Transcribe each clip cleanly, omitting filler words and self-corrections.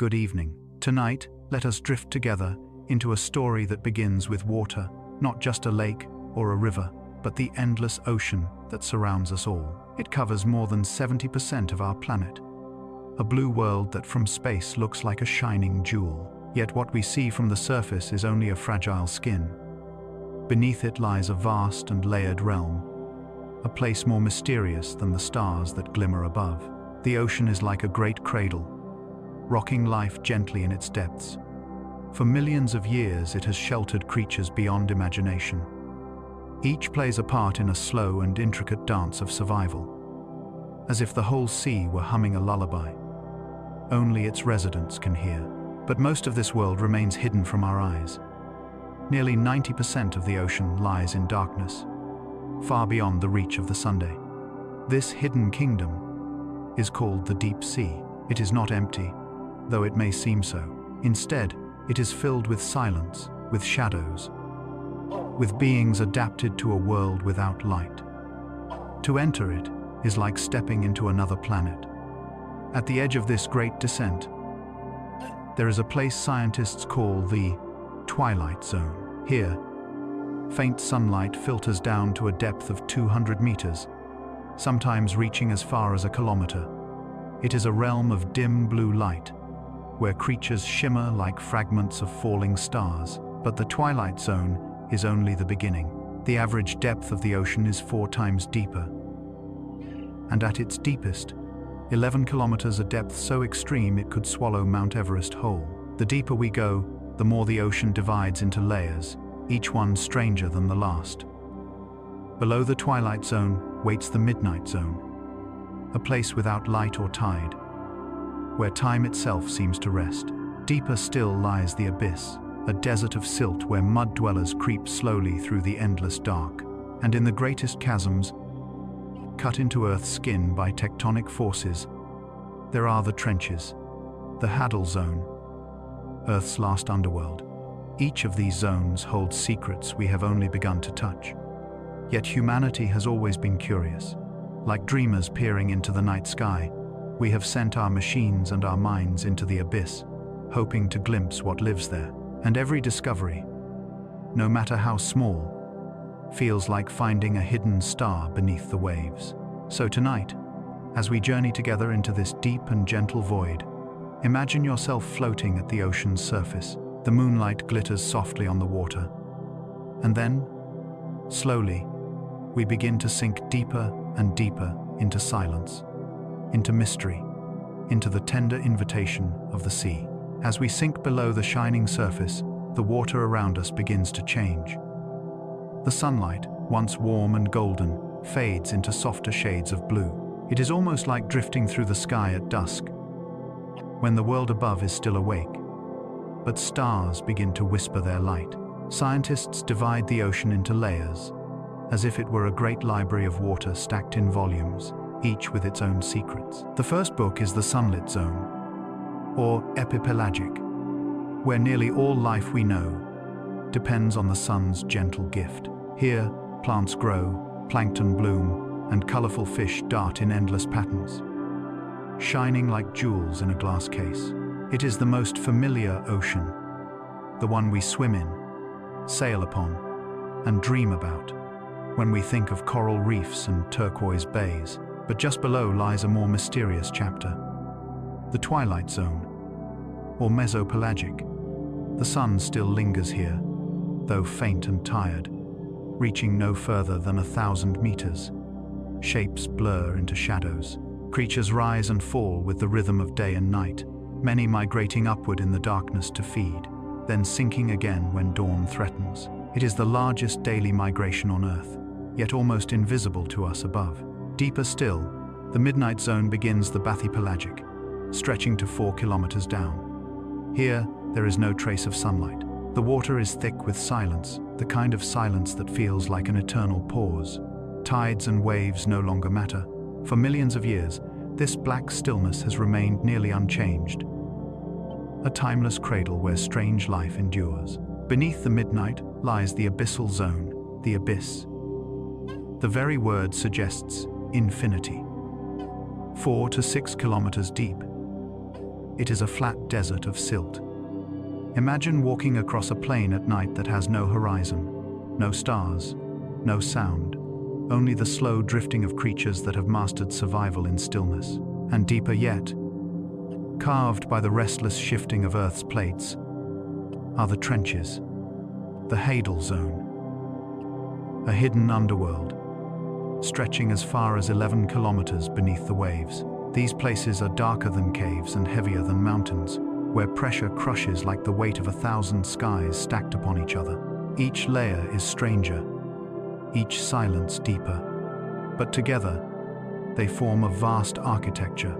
Good evening. Tonight, let us drift together into a story that begins with water, not just a lake or a river, but the endless ocean that surrounds us all. It covers more than 70% of our planet. A blue world that from space looks like a shining jewel. Yet what we see from the surface is only a fragile skin. Beneath it lies a vast and layered realm, a place more mysterious than the stars that glimmer above. The ocean is like a great cradle, rocking life gently in its depths. For millions of years it has sheltered creatures beyond imagination. Each plays a part in a slow and intricate dance of survival, as if the whole sea were humming a lullaby. Only its residents can hear. But most of this world remains hidden from our eyes. Nearly 90% of the ocean lies in darkness, far beyond the reach of the Sunday. This hidden kingdom is called the deep sea. It is not empty, though it may seem so. Instead, it is filled with silence, with shadows, with beings adapted to a world without light. To enter it is like stepping into another planet. At the edge of this great descent, there is a place scientists call the Twilight Zone. Here, faint sunlight filters down to a depth of 200 meters, sometimes reaching as far as a kilometer. It is a realm of dim blue light, where creatures shimmer like fragments of falling stars. But the Twilight Zone is only the beginning. The average depth of the ocean is 4 times deeper. And at its deepest, 11 kilometers, a depth so extreme it could swallow Mount Everest whole. The deeper we go, the more the ocean divides into layers, each one stranger than the last. Below the Twilight Zone waits the Midnight Zone, a place without light or tide, where time itself seems to rest. Deeper still lies the abyss, a desert of silt where mud dwellers creep slowly through the endless dark. And in the greatest chasms, cut into Earth's skin by tectonic forces, there are the trenches, the Hadal Zone, Earth's last underworld. Each of these zones holds secrets we have only begun to touch. Yet humanity has always been curious. Like dreamers peering into the night sky, we have sent our machines and our minds into the abyss, hoping to glimpse what lives there. And every discovery, no matter how small, feels like finding a hidden star beneath the waves. So tonight, as we journey together into this deep and gentle void, imagine yourself floating at the ocean's surface. The moonlight glitters softly on the water. And then, slowly, we begin to sink deeper and deeper into silence, into mystery, into the tender invitation of the sea. As we sink below the shining surface, the water around us begins to change. The sunlight, once warm and golden, fades into softer shades of blue. It is almost like drifting through the sky at dusk, when the world above is still awake. But stars begin to whisper their light. Scientists divide the ocean into layers, as if it were a great library of water stacked in volumes, each with its own secrets. The first book is the sunlit zone, or epipelagic, where nearly all life we know depends on the sun's gentle gift. Here, plants grow, plankton bloom, and colorful fish dart in endless patterns, shining like jewels in a glass case. It is the most familiar ocean, the one we swim in, sail upon, and dream about when we think of coral reefs and turquoise bays. But just below lies a more mysterious chapter, the Twilight Zone, or mesopelagic. The sun still lingers here, though faint and tired, reaching no further than 1,000 meters. Shapes blur into shadows. Creatures rise and fall with the rhythm of day and night, many migrating upward in the darkness to feed, then sinking again when dawn threatens. It is the largest daily migration on Earth, yet almost invisible to us above. Deeper still, the Midnight Zone begins the bathypelagic, stretching to 4 kilometers down. Here, there is no trace of sunlight. The water is thick with silence, the kind of silence that feels like an eternal pause. Tides and waves no longer matter. For millions of years, this black stillness has remained nearly unchanged. A timeless cradle where strange life endures. Beneath the midnight lies the abyssal zone, the abyss. The very word suggests infinity. 4 to 6 kilometers deep. it is a flat desert of silt. Imagine walking across a plain at night that has no horizon, no stars, no sound, only the slow drifting of creatures that have mastered survival in stillness. And deeper yet, carved by the restless shifting of Earth's plates, are the trenches, the Hadal Zone, a hidden underworld, stretching as far as 11 kilometers beneath the waves. These places are darker than caves and heavier than mountains, where pressure crushes like the weight of 1,000 skies stacked upon each other. Each layer is stranger, each silence deeper, but together they form a vast architecture,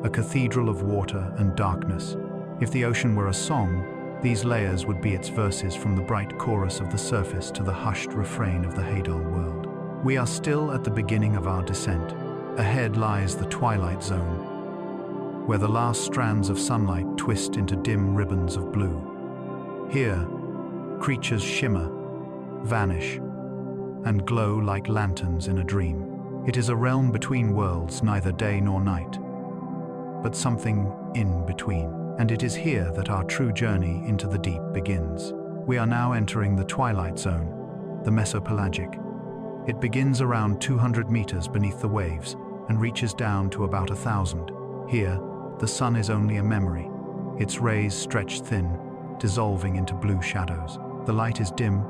a cathedral of water and darkness. If the ocean were a song, these layers would be its verses, from the bright chorus of the surface to the hushed refrain of the Hadal world. We are still at the beginning of our descent. Ahead lies the Twilight Zone, where the last strands of sunlight twist into dim ribbons of blue. Here, creatures shimmer, vanish, and glow like lanterns in a dream. It is a realm between worlds, neither day nor night, but something in between. And it is here that our true journey into the deep begins. We are now entering the Twilight Zone, the mesopelagic. It begins around 200 meters beneath the waves and reaches down to about 1,000. Here, the sun is only a memory, its rays stretched thin, dissolving into blue shadows. The light is dim,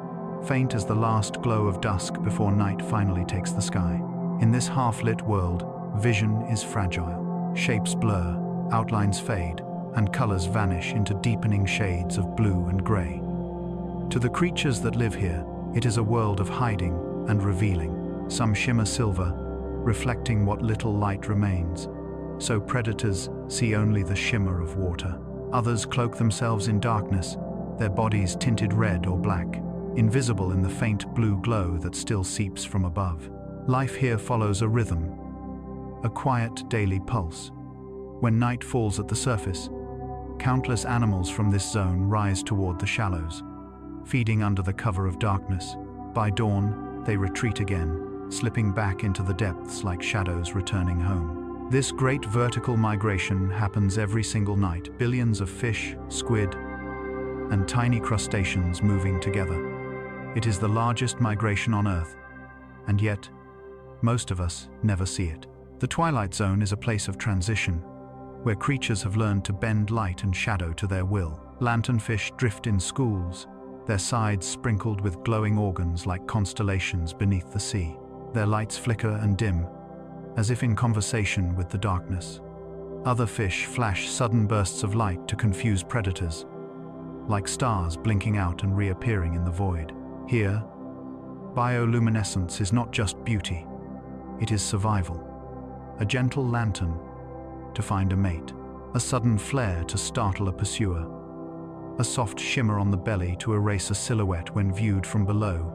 faint as the last glow of dusk before night finally takes the sky. In this half-lit world, vision is fragile. Shapes blur, outlines fade, and colors vanish into deepening shades of blue and gray. To the creatures that live here, it is a world of hiding and revealing. Some shimmer silver, reflecting what little light remains, so predators see only the shimmer of water. Others cloak themselves in darkness, their bodies tinted red or black, invisible in the faint blue glow that still seeps from above. Life here follows a rhythm, a quiet daily pulse. When night falls at the surface, countless animals from this zone rise toward the shallows, feeding under the cover of darkness. By dawn, they retreat again, slipping back into the depths like shadows returning home. This great vertical migration happens every single night, billions of fish, squid, and tiny crustaceans moving together. It is the largest migration on Earth, and yet, most of us never see it. The Twilight Zone is a place of transition, where creatures have learned to bend light and shadow to their will. Lanternfish drift in schools, their sides sprinkled with glowing organs like constellations beneath the sea. Their lights flicker and dim, as if in conversation with the darkness. Other fish flash sudden bursts of light to confuse predators, like stars blinking out and reappearing in the void. Here, bioluminescence is not just beauty, it is survival. A gentle lantern to find a mate, a sudden flare to startle a pursuer, a soft shimmer on the belly to erase a silhouette when viewed from below,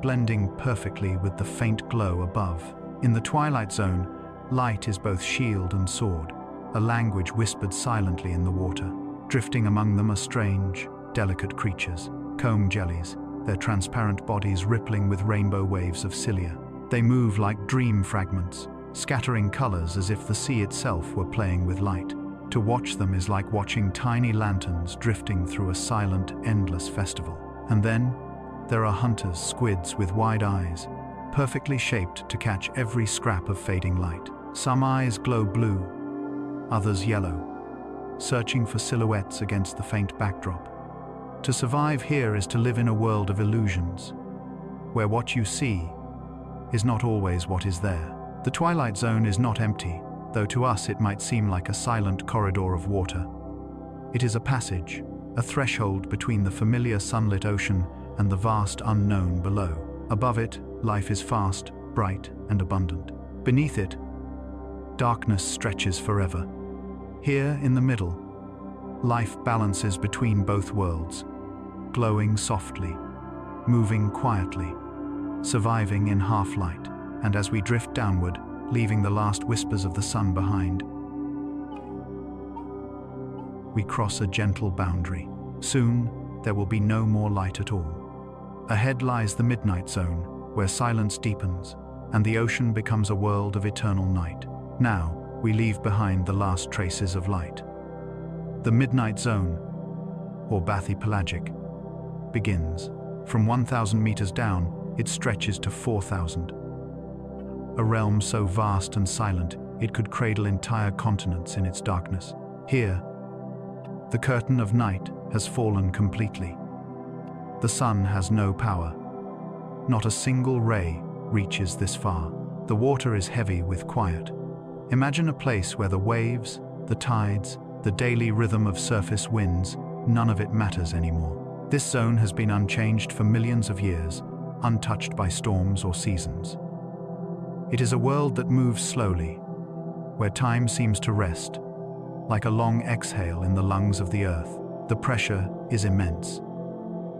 blending perfectly with the faint glow above. In the Twilight Zone, light is both shield and sword, a language whispered silently in the water. Drifting among them are strange, delicate creatures, comb jellies, their transparent bodies rippling with rainbow waves of cilia. They move like dream fragments, scattering colors as if the sea itself were playing with light. To watch them is like watching tiny lanterns drifting through a silent, endless festival. And then, there are hunters, squids with wide eyes, perfectly shaped to catch every scrap of fading light. Some eyes glow blue, others yellow, searching for silhouettes against the faint backdrop. To survive here is to live in a world of illusions, where what you see is not always what is there. The Twilight Zone is not empty, though to us it might seem like a silent corridor of water. It is a passage, a threshold between the familiar sunlit ocean and the vast unknown below. Above it, life is fast, bright, and abundant. Beneath it, darkness stretches forever. Here, in the middle, life balances between both worlds, glowing softly, moving quietly, surviving in half-light. And as we drift downward, leaving the last whispers of the sun behind, we cross a gentle boundary. Soon, there will be no more light at all. Ahead lies the Midnight Zone, where silence deepens, and the ocean becomes a world of eternal night. Now, we leave behind the last traces of light. The Midnight Zone, or bathypelagic, begins. From 1,000 meters down, it stretches to 4,000. A realm so vast and silent, it could cradle entire continents in its darkness. Here, the curtain of night has fallen completely. The sun has no power. Not a single ray reaches this far. The water is heavy with quiet. Imagine a place where the waves, the tides, the daily rhythm of surface winds, none of it matters anymore. This zone has been unchanged for millions of years, untouched by storms or seasons. It is a world that moves slowly, where time seems to rest, like a long exhale in the lungs of the earth. The pressure is immense.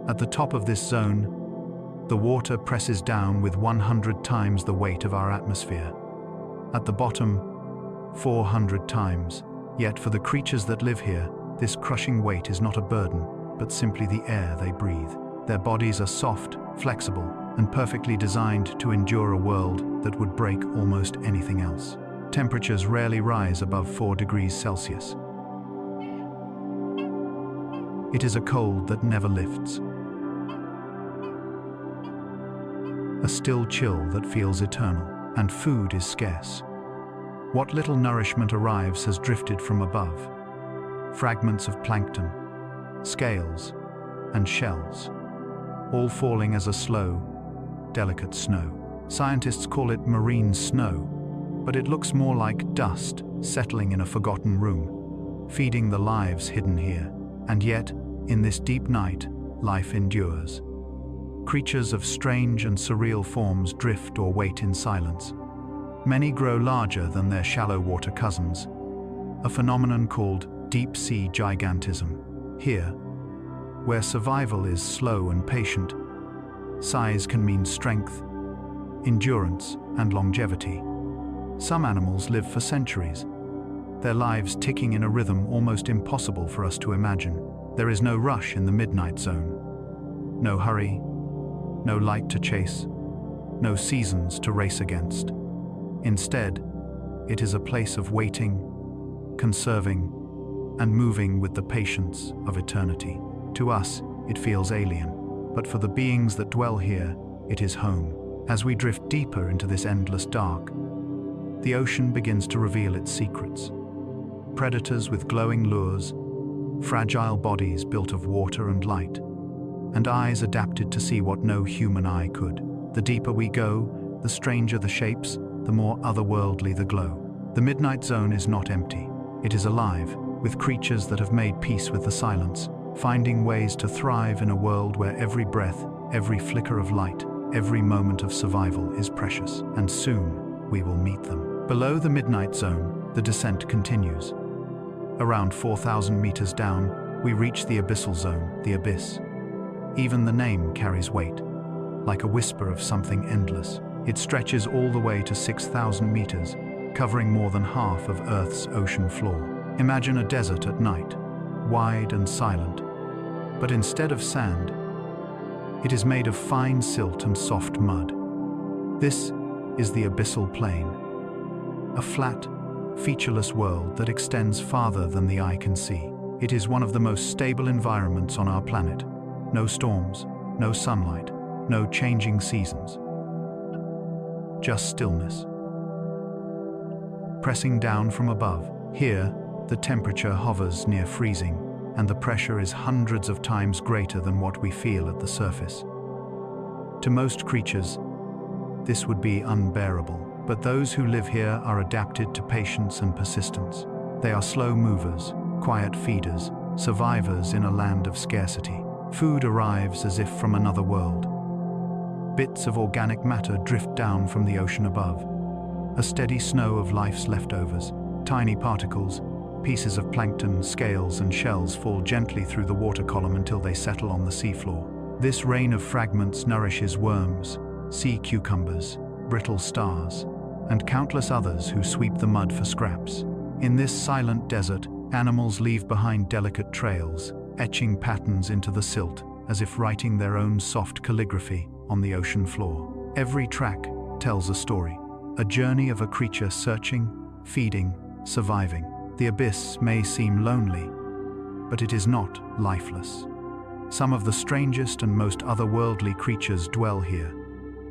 At the top of this zone, the water presses down with 100 times the weight of our atmosphere. At the bottom, 400 times. Yet for the creatures that live here, this crushing weight is not a burden, but simply the air they breathe. Their bodies are soft, flexible, and perfectly designed to endure a world that would break almost anything else. Temperatures rarely rise above 4 degrees Celsius. It is a cold that never lifts. A still chill that feels eternal, and food is scarce. What little nourishment arrives has drifted from above. Fragments of plankton, scales, and shells, all falling as a slow, delicate snow. Scientists call it marine snow, but it looks more like dust settling in a forgotten room, feeding the lives hidden here. And yet, in this deep night, life endures. Creatures of strange and surreal forms drift or wait in silence. Many grow larger than their shallow water cousins, a phenomenon called deep-sea gigantism. Here, where survival is slow and patient, size can mean strength, endurance, and longevity. Some animals live for centuries, their lives ticking in a rhythm almost impossible for us to imagine. There is no rush in the Midnight Zone. No hurry, no light to chase, no seasons to race against. Instead, it is a place of waiting, conserving, and moving with the patience of eternity. To us, it feels alien, but for the beings that dwell here, it is home. As we drift deeper into this endless dark, the ocean begins to reveal its secrets. Predators with glowing lures, fragile bodies built of water and light, and eyes adapted to see what no human eye could. The deeper we go, the stranger the shapes, the more otherworldly the glow. The Midnight Zone is not empty. It is alive, with creatures that have made peace with the silence, finding ways to thrive in a world where every breath, every flicker of light, every moment of survival is precious. And soon, we will meet them. Below the Midnight Zone, the descent continues. Around 4,000 meters down, we reach the abyssal zone, the abyss. Even the name carries weight, like a whisper of something endless. It stretches all the way to 6,000 meters, covering more than half of Earth's ocean floor. Imagine a desert at night, wide and silent, but instead of sand, it is made of fine silt and soft mud. This is the abyssal plain, a flat, featureless world that extends farther than the eye can see. It is one of the most stable environments on our planet. No storms, no sunlight, no changing seasons. Just stillness. Pressing down from above, here, the temperature hovers near freezing, and the pressure is hundreds of times greater than what we feel at the surface. To most creatures, this would be unbearable, but those who live here are adapted to patience and persistence. They are slow movers, quiet feeders, survivors in a land of scarcity. Food arrives as if from another world. Bits of organic matter drift down from the ocean above. A steady snow of life's leftovers. Tiny particles, pieces of plankton, scales, and shells fall gently through the water column until they settle on the seafloor. This rain of fragments nourishes worms, sea cucumbers, brittle stars, and countless others who sweep the mud for scraps. In this silent desert, animals leave behind delicate trails, etching patterns into the silt, as if writing their own soft calligraphy on the ocean floor. Every track tells a story, a journey of a creature searching, feeding, surviving. The abyss may seem lonely, but it is not lifeless. Some of the strangest and most otherworldly creatures dwell here.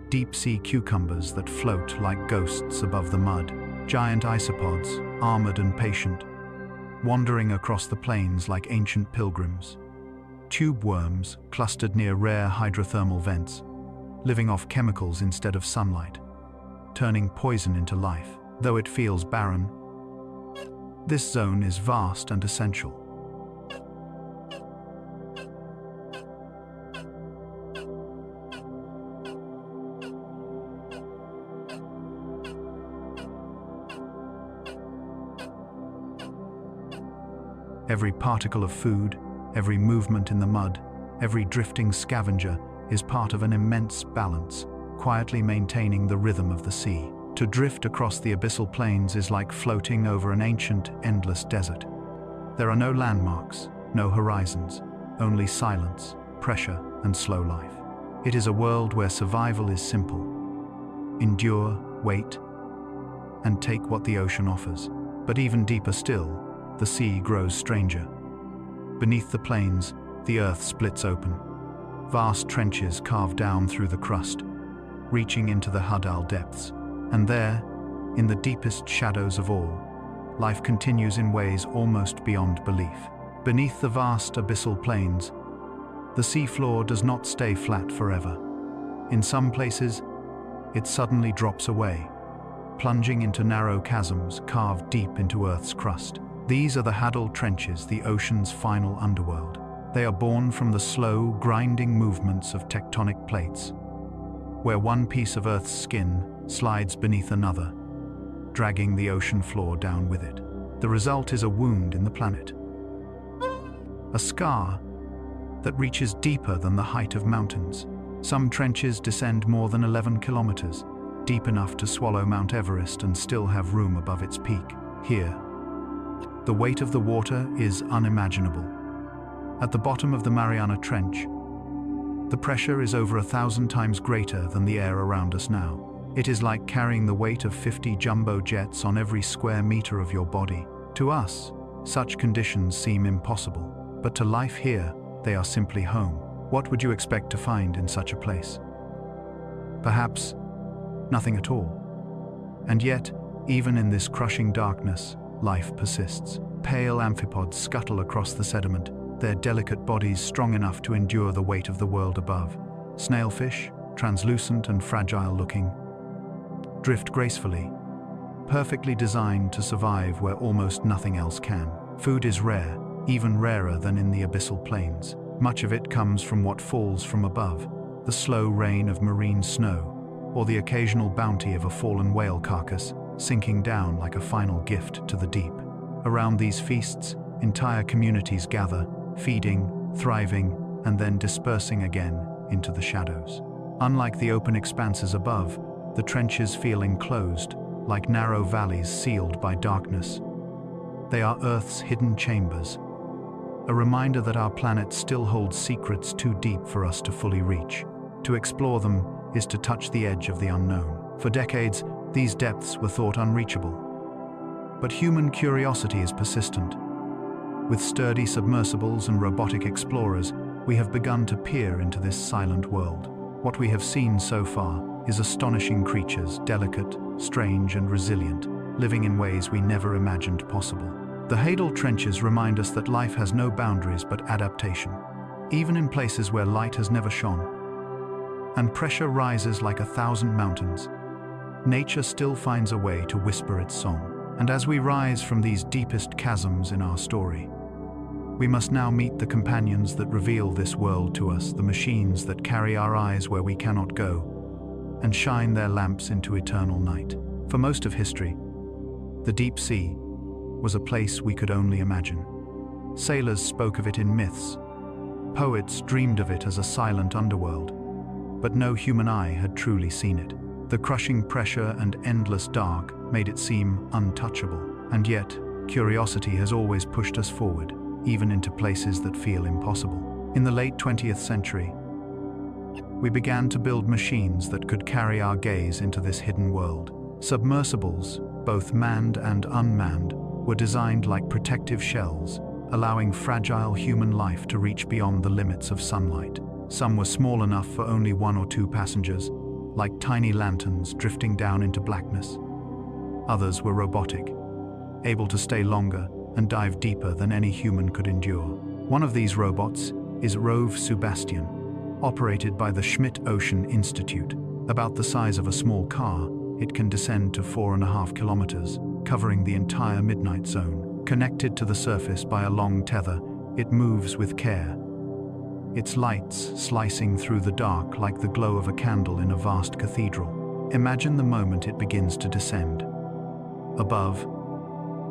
Deep-sea cucumbers that float like ghosts above the mud, giant isopods, armored and patient, wandering across the plains like ancient pilgrims. Tube worms clustered near rare hydrothermal vents, living off chemicals instead of sunlight, turning poison into life. Though it feels barren, this zone is vast and essential. Every particle of food, every movement in the mud, every drifting scavenger is part of an immense balance, quietly maintaining the rhythm of the sea. To drift across the abyssal plains is like floating over an ancient, endless desert. There are no landmarks, no horizons, only silence, pressure, and slow life. It is a world where survival is simple. Endure, wait, and take what the ocean offers. But even deeper still, the sea grows stranger. Beneath the plains, the earth splits open. Vast trenches carve down through the crust, reaching into the Hadal depths. And there, in the deepest shadows of all, life continues in ways almost beyond belief. Beneath the vast abyssal plains, the seafloor does not stay flat forever. In some places, it suddenly drops away, plunging into narrow chasms carved deep into Earth's crust. These are the Hadal trenches, the ocean's final underworld. They are born from the slow, grinding movements of tectonic plates, where one piece of Earth's skin slides beneath another, dragging the ocean floor down with it. The result is a wound in the planet, a scar that reaches deeper than the height of mountains. Some trenches descend more than 11 kilometers, deep enough to swallow Mount Everest and still have room above its peak. Here, the weight of the water is unimaginable. At the bottom of the Mariana Trench, the pressure is over 1,000 times greater than the air around us now. It is like carrying the weight of 50 jumbo jets on every square meter of your body. To us, such conditions seem impossible, but to life here, they are simply home. What would you expect to find in such a place? Perhaps nothing at all. And yet, even in this crushing darkness, life persists. Pale amphipods scuttle across the sediment, their delicate bodies strong enough to endure the weight of the world above. Snailfish, translucent and fragile-looking, drift gracefully, perfectly designed to survive where almost nothing else can. Food is rare, even rarer than in the abyssal plains. Much of it comes from what falls from above, the slow rain of marine snow, or the occasional bounty of a fallen whale carcass, sinking down like a final gift to the deep. Around these feasts, entire communities gather, feeding, thriving, and then dispersing again into the shadows. Unlike the open expanses above, the trenches feel enclosed, like narrow valleys sealed by darkness. They are Earth's hidden chambers, a reminder that our planet still holds secrets too deep for us to fully reach. To explore them is to touch the edge of the unknown. For decades, these depths were thought unreachable. But human curiosity is persistent. With sturdy submersibles and robotic explorers, we have begun to peer into this silent world. What we have seen so far is astonishing creatures, delicate, strange, and resilient, living in ways we never imagined possible. The Hadal trenches remind us that life has no boundaries but adaptation, even in places where light has never shone. And pressure rises like 1,000 mountains. Nature still finds a way to whisper its song. And as we rise from these deepest chasms in our story, we must now meet the companions that reveal this world to us, the machines that carry our eyes where we cannot go, and shine their lamps into eternal night. For most of history, the deep sea was a place we could only imagine. Sailors spoke of it in myths. Poets dreamed of it as a silent underworld, but no human eye had truly seen it. The crushing pressure and endless dark made it seem untouchable. And yet, curiosity has always pushed us forward, even into places that feel impossible. In the late 20th century, we began to build machines that could carry our gaze into this hidden world. Submersibles, both manned and unmanned, were designed like protective shells, allowing fragile human life to reach beyond the limits of sunlight. Some were small enough for only 1 or 2 passengers, like tiny lanterns drifting down into blackness. Others were robotic, able to stay longer and dive deeper than any human could endure. One of these robots is Rove Sebastian, operated by the Schmidt Ocean Institute. About the size of a small car, it can descend to 4.5 kilometers, covering the entire midnight zone. Connected to the surface by a long tether, it moves with care, its lights slicing through the dark like the glow of a candle in a vast cathedral. Imagine the moment it begins to descend. Above,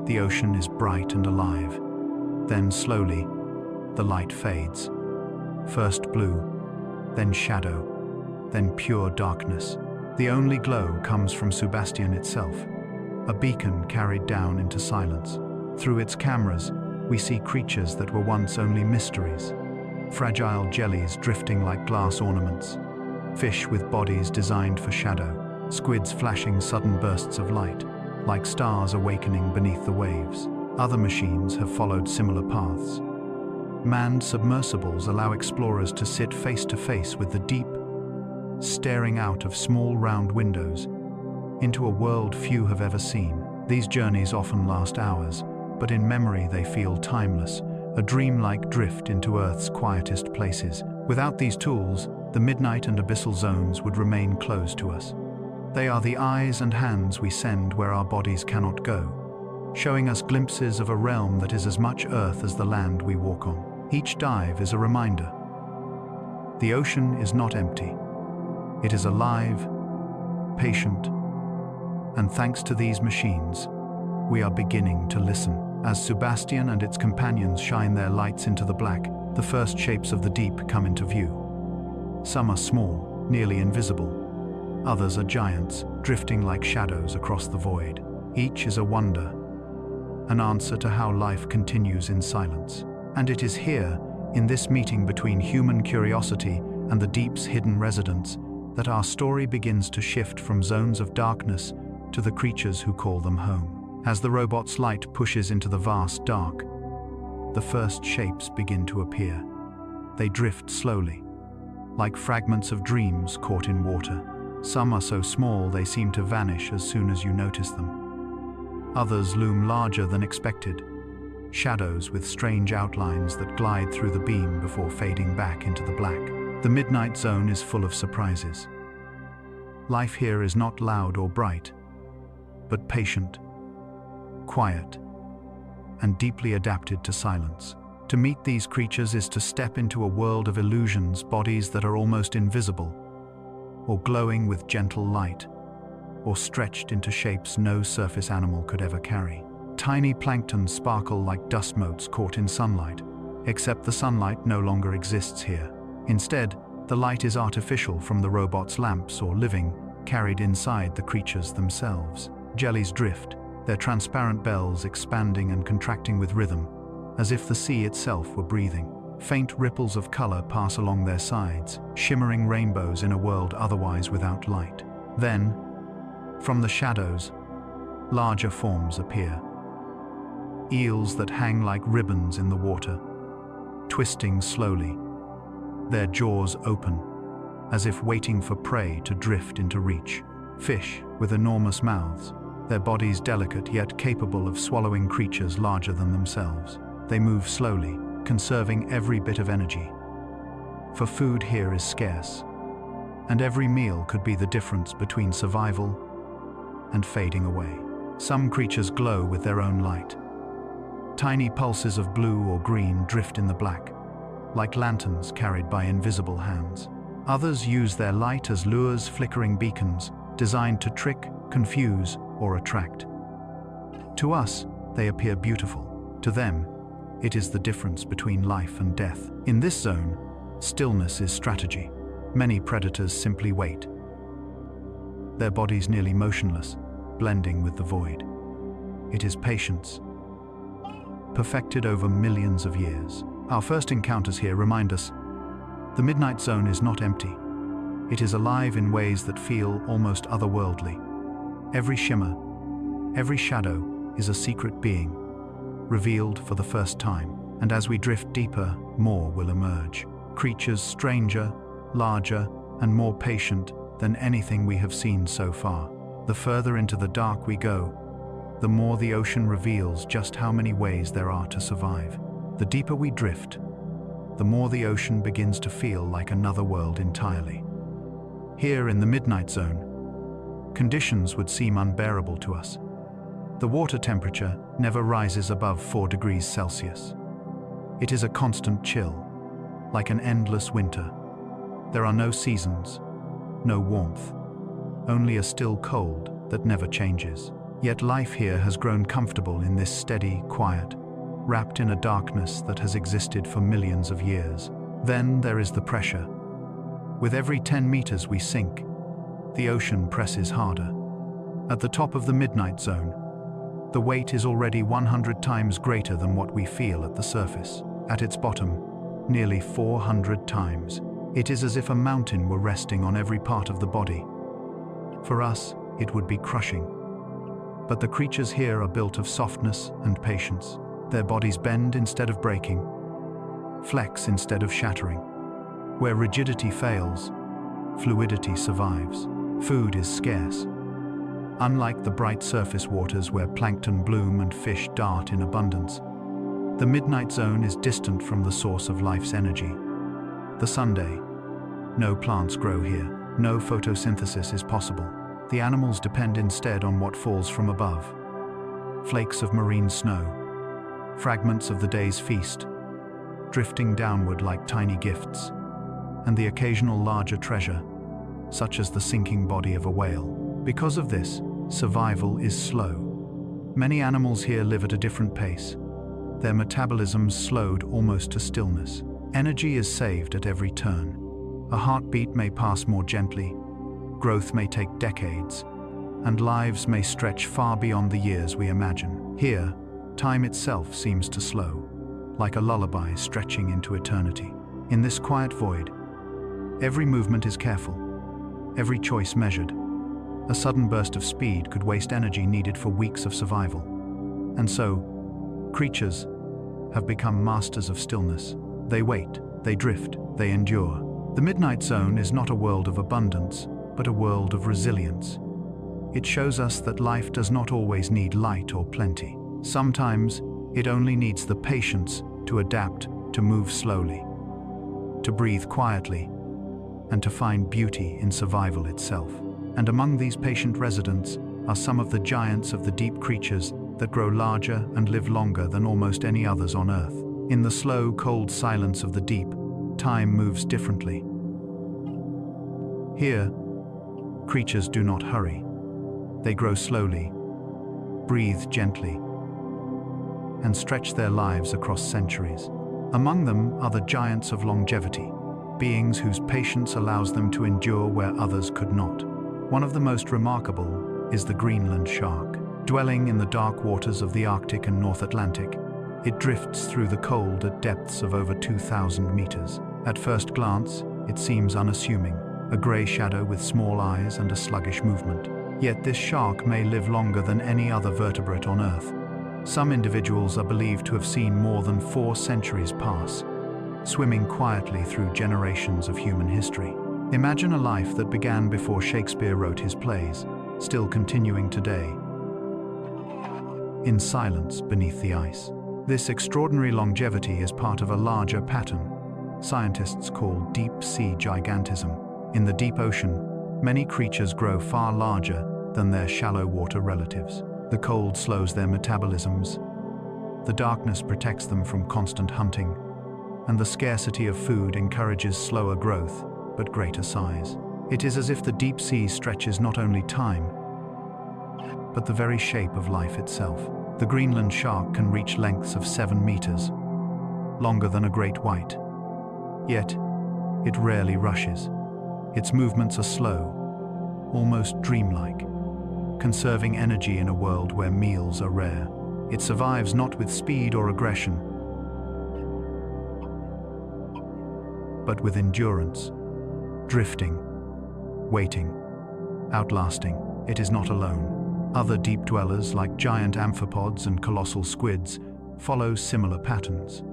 the ocean is bright and alive. Then slowly, the light fades. First blue, then shadow, then pure darkness. The only glow comes from Sebastian itself, a beacon carried down into silence. Through its cameras, we see creatures that were once only mysteries. Fragile jellies drifting like glass ornaments, fish with bodies designed for shadow, squids flashing sudden bursts of light, like stars awakening beneath the waves. Other machines have followed similar paths. Manned submersibles allow explorers to sit face to face with the deep, staring out of small round windows into a world few have ever seen. These journeys often last hours, but in memory they feel timeless, a dreamlike drift into Earth's quietest places. Without these tools, the midnight and abyssal zones would remain closed to us. They are the eyes and hands we send where our bodies cannot go, showing us glimpses of a realm that is as much Earth as the land we walk on. Each dive is a reminder. The ocean is not empty. It is alive, patient, and thanks to these machines, we are beginning to listen. As Sebastian and its companions shine their lights into the black, the first shapes of the deep come into view. Some are small, nearly invisible. Others are giants, drifting like shadows across the void. Each is a wonder, an answer to how life continues in silence. And it is here, in this meeting between human curiosity and the deep's hidden residents, that our story begins to shift from zones of darkness to the creatures who call them home. As the robot's light pushes into the vast dark, the first shapes begin to appear. They drift slowly, like fragments of dreams caught in water. Some are so small they seem to vanish as soon as you notice them. Others loom larger than expected, shadows with strange outlines that glide through the beam before fading back into the black. The midnight zone is full of surprises. Life here is not loud or bright, but patient, quiet, and deeply adapted to silence. To meet these creatures is to step into a world of illusions, bodies that are almost invisible, or glowing with gentle light, or stretched into shapes no surface animal could ever carry. Tiny plankton sparkle like dust motes caught in sunlight, except the sunlight no longer exists here. Instead, the light is artificial from the robot's lamps or living, carried inside the creatures themselves. Jellies drift, their transparent bells expanding and contracting with rhythm, as if the sea itself were breathing. Faint ripples of color pass along their sides, shimmering rainbows in a world otherwise without light. Then, from the shadows, larger forms appear. Eels that hang like ribbons in the water, twisting slowly, their jaws open, as if waiting for prey to drift into reach. Fish with enormous mouths, their bodies delicate yet capable of swallowing creatures larger than themselves. They move slowly, conserving every bit of energy. For food here is scarce, and every meal could be the difference between survival and fading away. Some creatures glow with their own light. Tiny pulses of blue or green drift in the black, like lanterns carried by invisible hands. Others use their light as lures, flickering beacons, designed to trick, confuse, or attract. To us, they appear beautiful. To them, it is the difference between life and death. In this zone, stillness is strategy. Many predators simply wait, their bodies nearly motionless, blending with the void. It is patience, perfected over millions of years. Our first encounters here remind us the midnight zone is not empty. It is alive in ways that feel almost otherworldly. Every shimmer, every shadow is a secret being, revealed for the first time. And as we drift deeper, more will emerge. Creatures stranger, larger, and more patient than anything we have seen so far. The further into the dark we go, the more the ocean reveals just how many ways there are to survive. The deeper we drift, the more the ocean begins to feel like another world entirely. Here in the midnight zone, conditions would seem unbearable to us. The water temperature never rises above 4 degrees Celsius. It is a constant chill, like an endless winter. There are no seasons, no warmth, only a still cold that never changes. Yet life here has grown comfortable in this steady quiet, wrapped in a darkness that has existed for millions of years. Then there is the pressure. With every 10 meters we sink, the ocean presses harder. At the top of the midnight zone, the weight is already 100 times greater than what we feel at the surface. At its bottom, nearly 400 times. It is as if a mountain were resting on every part of the body. For us, it would be crushing. But the creatures here are built of softness and patience. Their bodies bend instead of breaking, flex instead of shattering. Where rigidity fails, fluidity survives. Food is scarce. Unlike the bright surface waters where plankton bloom and fish dart in abundance, the midnight zone is distant from the source of life's energy. The sunday. No plants grow here. No photosynthesis is possible. The animals depend instead on what falls from above. Flakes of marine snow, fragments of the day's feast, drifting downward like tiny gifts, and the occasional larger treasure, such as the sinking body of a whale. Because of this, survival is slow. Many animals here live at a different pace, their metabolisms slowed almost to stillness. Energy is saved at every turn. A heartbeat may pass more gently, growth may take decades, and lives may stretch far beyond the years we imagine. Here, time itself seems to slow, like a lullaby stretching into eternity. In this quiet void, every movement is careful, every choice measured. A sudden burst of speed could waste energy needed for weeks of survival. And so, creatures have become masters of stillness. They wait, they drift, they endure. The midnight zone is not a world of abundance, but a world of resilience. It shows us that life does not always need light or plenty. Sometimes, it only needs the patience to adapt, to move slowly, to breathe quietly, and to find beauty in survival itself. And among these patient residents are some of the giants of the deep, creatures that grow larger and live longer than almost any others on Earth. In the slow, cold silence of the deep, time moves differently. Here, creatures do not hurry. They grow slowly, breathe gently, and stretch their lives across centuries. Among them are the giants of longevity, beings whose patience allows them to endure where others could not. One of the most remarkable is the Greenland shark. Dwelling in the dark waters of the Arctic and North Atlantic, it drifts through the cold at depths of over 2,000 meters. At first glance, it seems unassuming, a gray shadow with small eyes and a sluggish movement. Yet this shark may live longer than any other vertebrate on Earth. Some individuals are believed to have seen more than 4 centuries pass, swimming quietly through generations of human history. Imagine a life that began before Shakespeare wrote his plays, still continuing today, in silence beneath the ice. This extraordinary longevity is part of a larger pattern scientists call deep-sea gigantism. In the deep ocean, many creatures grow far larger than their shallow water relatives. The cold slows their metabolisms, the darkness protects them from constant hunting, and the scarcity of food encourages slower growth, but greater size. It is as if the deep sea stretches not only time, but the very shape of life itself. The Greenland shark can reach lengths of 7 meters, longer than a great white. Yet, it rarely rushes. Its movements are slow, almost dreamlike, conserving energy in a world where meals are rare. It survives not with speed or aggression, but with endurance, drifting, waiting, outlasting. It is not alone. Other deep dwellers, like giant amphipods and colossal squids, follow similar patterns.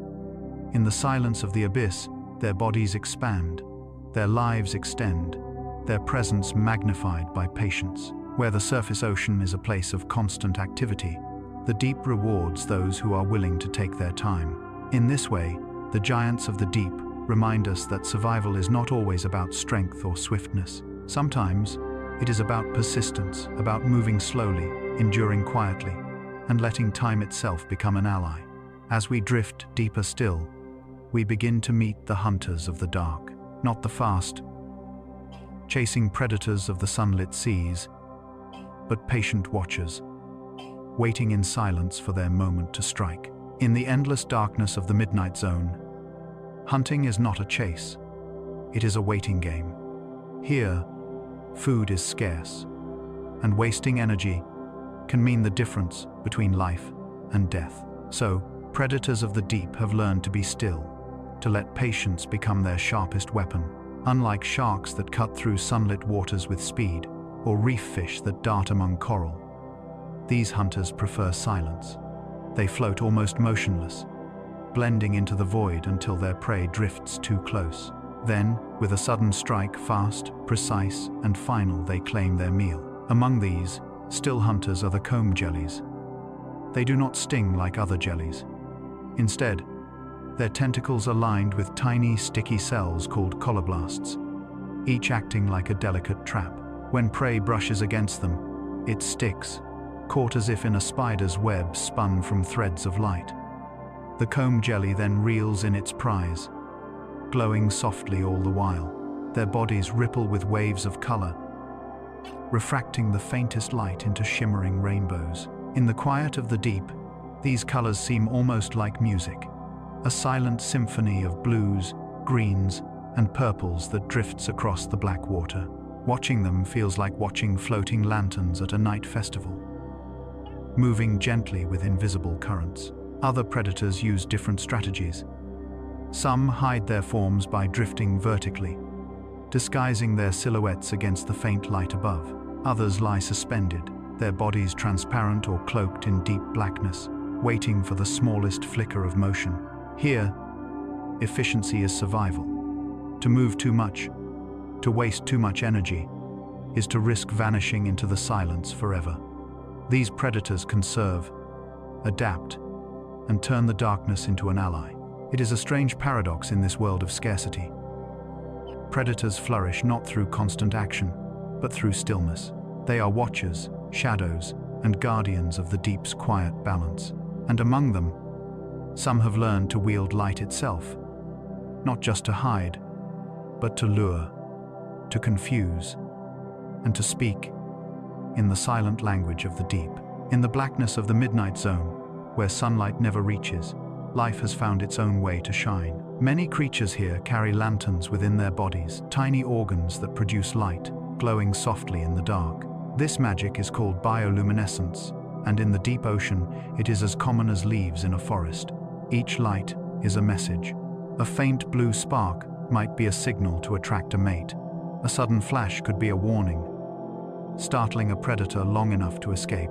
In the silence of the abyss, their bodies expand, their lives extend, their presence magnified by patience. Where the surface ocean is a place of constant activity, the deep rewards those who are willing to take their time. In this way, the giants of the deep remind us that survival is not always about strength or swiftness. Sometimes, it is about persistence, about moving slowly, enduring quietly, and letting time itself become an ally. As we drift deeper still, we begin to meet the hunters of the dark, not the fast, chasing predators of the sunlit seas, but patient watchers, waiting in silence for their moment to strike. In the endless darkness of the midnight zone, hunting is not a chase, it is a waiting game. Here, food is scarce, and wasting energy can mean the difference between life and death. So, predators of the deep have learned to be still, to let patience become their sharpest weapon. Unlike sharks that cut through sunlit waters with speed, or reef fish that dart among coral, these hunters prefer silence. They float almost motionless, blending into the void until their prey drifts too close. Then, with a sudden strike, fast, precise, and final, they claim their meal. Among these, still hunters are the comb jellies. They do not sting like other jellies. Instead, their tentacles are lined with tiny, sticky cells called colloblasts, each acting like a delicate trap. When prey brushes against them, it sticks, caught as if in a spider's web spun from threads of light. The comb jelly then reels in its prize, glowing softly all the while. Their bodies ripple with waves of color, refracting the faintest light into shimmering rainbows. In the quiet of the deep, these colors seem almost like music, a silent symphony of blues, greens, and purples that drifts across the black water. Watching them feels like watching floating lanterns at a night festival, moving gently with invisible currents. Other predators use different strategies. Some hide their forms by drifting vertically, disguising their silhouettes against the faint light above. Others lie suspended, their bodies transparent or cloaked in deep blackness, waiting for the smallest flicker of motion. Here, efficiency is survival. To move too much, to waste too much energy, is to risk vanishing into the silence forever. These predators conserve, adapt, and turn the darkness into an ally. It is a strange paradox in this world of scarcity. Predators flourish not through constant action, but through stillness. They are watchers, shadows, and guardians of the deep's quiet balance. And among them, some have learned to wield light itself, not just to hide, but to lure, to confuse, and to speak in the silent language of the deep. In the blackness of the midnight zone, where sunlight never reaches, life has found its own way to shine. Many creatures here carry lanterns within their bodies, tiny organs that produce light, glowing softly in the dark. This magic is called bioluminescence, and in the deep ocean, it is as common as leaves in a forest. Each light is a message. A faint blue spark might be a signal to attract a mate. A sudden flash could be a warning, startling a predator long enough to escape.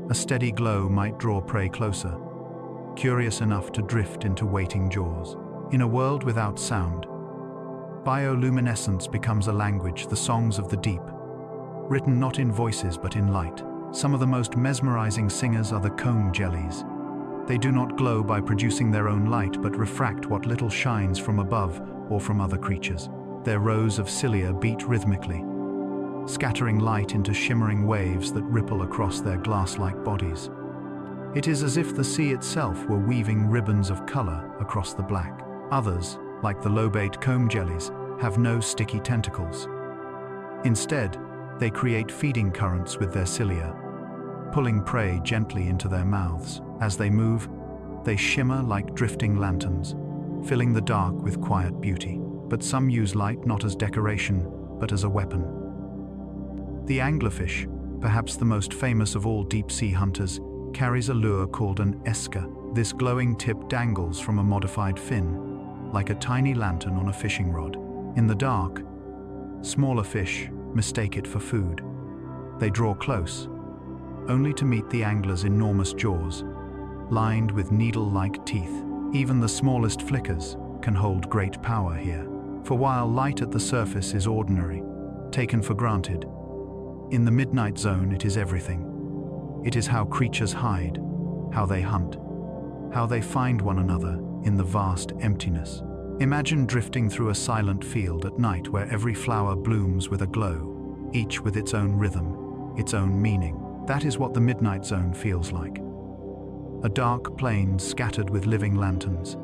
A steady glow might draw prey closer, curious enough to drift into waiting jaws. In a world without sound, bioluminescence becomes a language, the songs of the deep, written not in voices but in light. Some of the most mesmerizing singers are the comb jellies. They do not glow by producing their own light but refract what little shines from above or from other creatures. Their rows of cilia beat rhythmically, scattering light into shimmering waves that ripple across their glass-like bodies. It is as if the sea itself were weaving ribbons of color across the black. Others, like the lobate comb jellies, have no sticky tentacles. Instead, they create feeding currents with their cilia, pulling prey gently into their mouths. As they move, they shimmer like drifting lanterns, filling the dark with quiet beauty. But some use light not as decoration, but as a weapon. The anglerfish, perhaps the most famous of all deep-sea hunters, carries a lure called an esker. This glowing tip dangles from a modified fin, like a tiny lantern on a fishing rod. In the dark, smaller fish mistake it for food. They draw close, only to meet the angler's enormous jaws, lined with needle-like teeth. Even the smallest flickers can hold great power here. For while light at the surface is ordinary, taken for granted, in the midnight zone it is everything. It is how creatures hide, how they hunt, how they find one another in the vast emptiness. Imagine drifting through a silent field at night where every flower blooms with a glow, each with its own rhythm, its own meaning. That is what the midnight zone feels like. A dark plain scattered with living lanterns,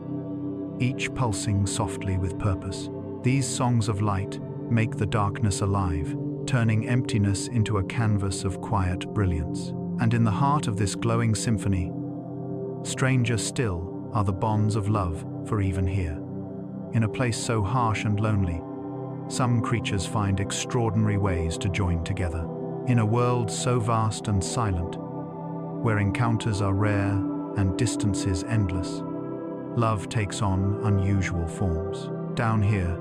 each pulsing softly with purpose. These songs of light make the darkness alive, turning emptiness into a canvas of quiet brilliance. And in the heart of this glowing symphony, stranger still are the bonds of love, for even here, in a place so harsh and lonely, some creatures find extraordinary ways to join together. In a world so vast and silent, where encounters are rare and distances endless, love takes on unusual forms. Down here,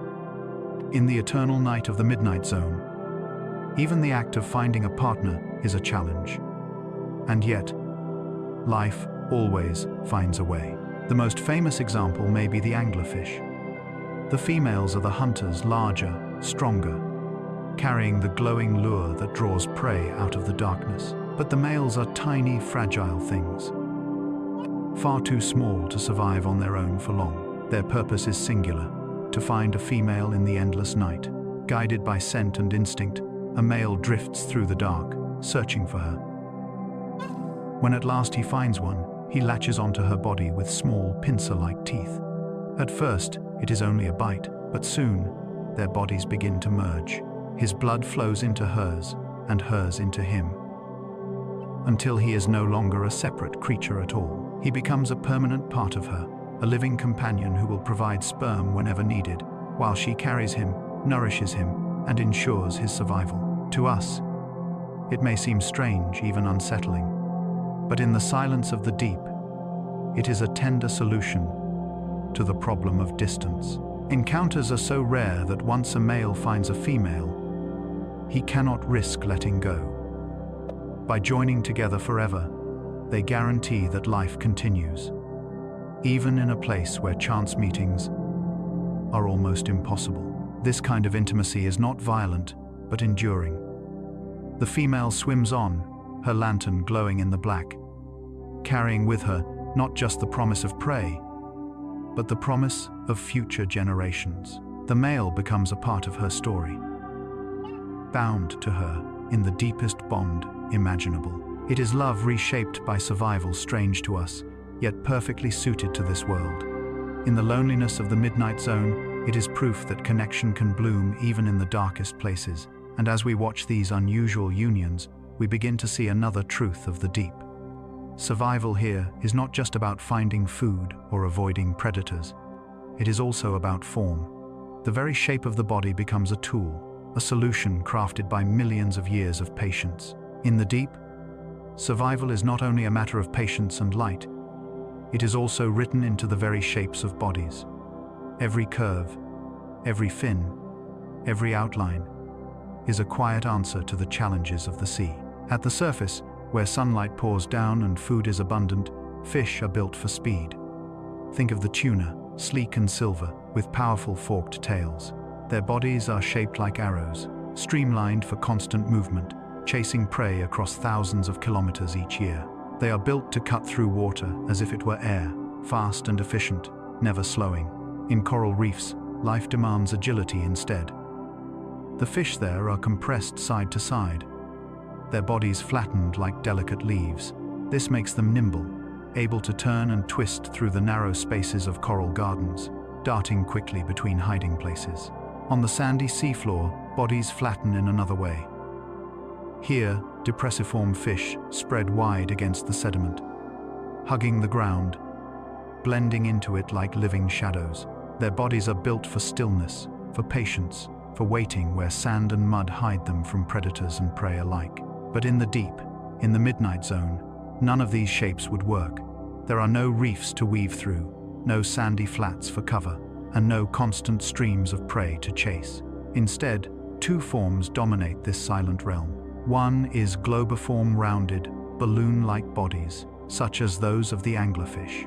in the eternal night of the midnight zone, even the act of finding a partner is a challenge. And yet, life always finds a way. The most famous example may be the anglerfish. The females are the hunters, larger, stronger, carrying the glowing lure that draws prey out of the darkness. But the males are tiny, fragile things, far too small to survive on their own for long. Their purpose is singular: to find a female in the endless night. Guided by scent and instinct, a male drifts through the dark, searching for her. When at last he finds one, he latches onto her body with small, pincer-like teeth. At first, it is only a bite, but soon, their bodies begin to merge. His blood flows into hers, and hers into him, until he is no longer a separate creature at all. He becomes a permanent part of her, a living companion who will provide sperm whenever needed, while she carries him, nourishes him, and ensures his survival. To us, it may seem strange, even unsettling, but in the silence of the deep, it is a tender solution to the problem of distance. Encounters are so rare that once a male finds a female, he cannot risk letting go. By joining together forever, they guarantee that life continues, even in a place where chance meetings are almost impossible. This kind of intimacy is not violent, but enduring. The female swims on, her lantern glowing in the black, carrying with her not just the promise of prey, but the promise of future generations. The male becomes a part of her story, bound to her in the deepest bond imaginable. It is love reshaped by survival, strange to us, yet perfectly suited to this world. In the loneliness of the midnight zone, it is proof that connection can bloom even in the darkest places. And as we watch these unusual unions, we begin to see another truth of the deep. Survival here is not just about finding food or avoiding predators. It is also about form. The very shape of the body becomes a tool, a solution crafted by millions of years of patience. In the deep, survival is not only a matter of patience and light, it is also written into the very shapes of bodies. Every curve, every fin, every outline is a quiet answer to the challenges of the sea. At the surface, where sunlight pours down and food is abundant, fish are built for speed. Think of the tuna, sleek and silver, with powerful forked tails. Their bodies are shaped like arrows, streamlined for constant movement, chasing prey across thousands of kilometers each year. They are built to cut through water as if it were air, fast and efficient, never slowing. In coral reefs, life demands agility instead. The fish there are compressed side to side, their bodies flattened like delicate leaves. This makes them nimble, able to turn and twist through the narrow spaces of coral gardens, darting quickly between hiding places. On the sandy seafloor, bodies flatten in another way. Here, depressiform fish spread wide against the sediment, hugging the ground, blending into it like living shadows. Their bodies are built for stillness, for patience, for waiting where sand and mud hide them from predators and prey alike. But in the deep, in the midnight zone, none of these shapes would work. There are no reefs to weave through, no sandy flats for cover, and no constant streams of prey to chase. Instead, two forms dominate this silent realm. One is globiform, rounded, balloon-like bodies, such as those of the anglerfish.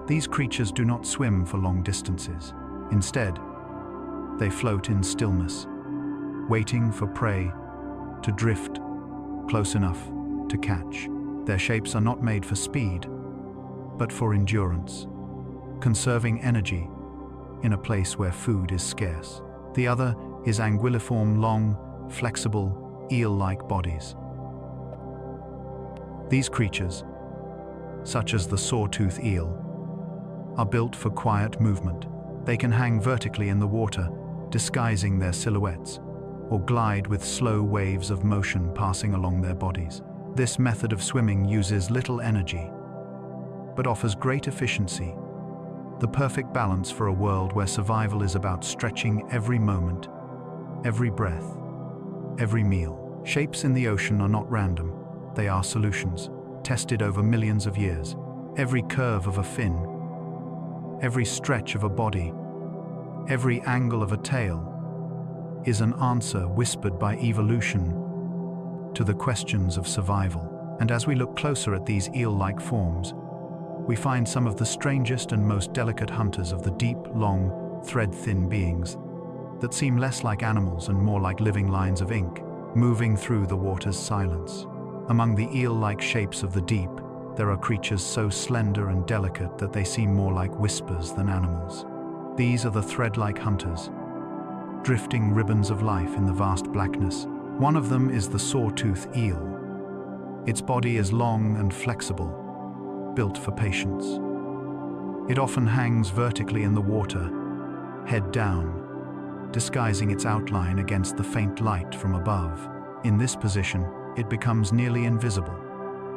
These creatures do not swim for long distances. Instead, they float in stillness, waiting for prey to drift close enough to catch. Their shapes are not made for speed, but for endurance, conserving energy in a place where food is scarce. The other is anguilliform, long, flexible, eel-like bodies. These creatures, such as the sawtooth eel, are built for quiet movement. They can hang vertically in the water, disguising their silhouettes, or glide with slow waves of motion passing along their bodies. This method of swimming uses little energy, but offers great efficiency, the perfect balance for a world where survival is about stretching every moment, every breath, every meal. Shapes in the ocean are not random. They are solutions, tested over millions of years. Every curve of a fin, every stretch of a body, every angle of a tail is an answer whispered by evolution to the questions of survival. And as we look closer at these eel-like forms, we find some of the strangest and most delicate hunters of the deep, long, thread-thin beings that seem less like animals and more like living lines of ink, moving through the water's silence. Among the eel-like shapes of the deep, there are creatures so slender and delicate that they seem more like whispers than animals. These are the thread-like hunters, drifting ribbons of life in the vast blackness. One of them is the sawtooth eel. Its body is long and flexible, built for patience. It often hangs vertically in the water, head down, disguising its outline against the faint light from above. In this position, it becomes nearly invisible,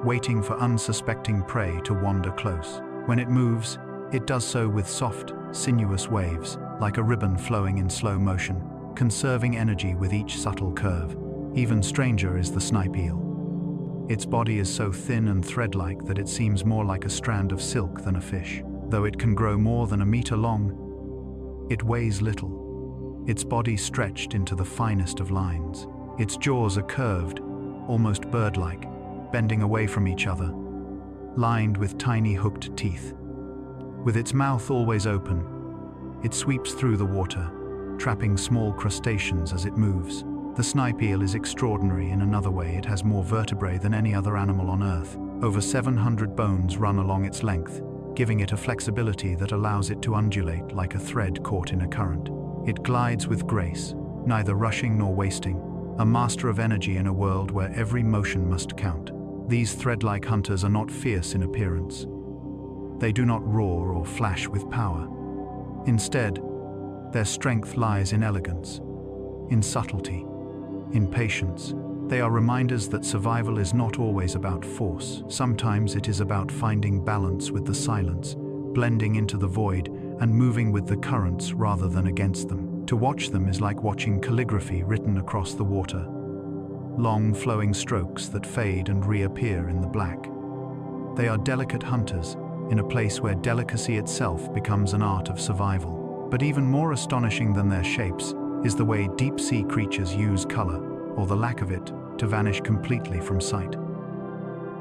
waiting for unsuspecting prey to wander close. When it moves, it does so with soft, sinuous waves, like a ribbon flowing in slow motion, conserving energy with each subtle curve. Even stranger is the snipe eel. Its body is so thin and thread-like that it seems more like a strand of silk than a fish. Though it can grow more than a meter long, it weighs little, its body stretched into the finest of lines. Its jaws are curved, almost bird-like, bending away from each other, lined with tiny hooked teeth. With its mouth always open, it sweeps through the water, trapping small crustaceans as it moves. The snipe eel is extraordinary in another way. It has more vertebrae than any other animal on Earth. Over 700 bones run along its length, giving it a flexibility that allows it to undulate like a thread caught in a current. It glides with grace, neither rushing nor wasting, a master of energy in a world where every motion must count. These thread-like hunters are not fierce in appearance. They do not roar or flash with power. Instead, their strength lies in elegance, in subtlety, in patience. They are reminders that survival is not always about force. Sometimes it is about finding balance with the silence, blending into the void, and moving with the currents rather than against them. To watch them is like watching calligraphy written across the water. Long flowing strokes that fade and reappear in the black. They are delicate hunters, in a place where delicacy itself becomes an art of survival. But even more astonishing than their shapes is the way deep-sea creatures use color, or the lack of it, to vanish completely from sight.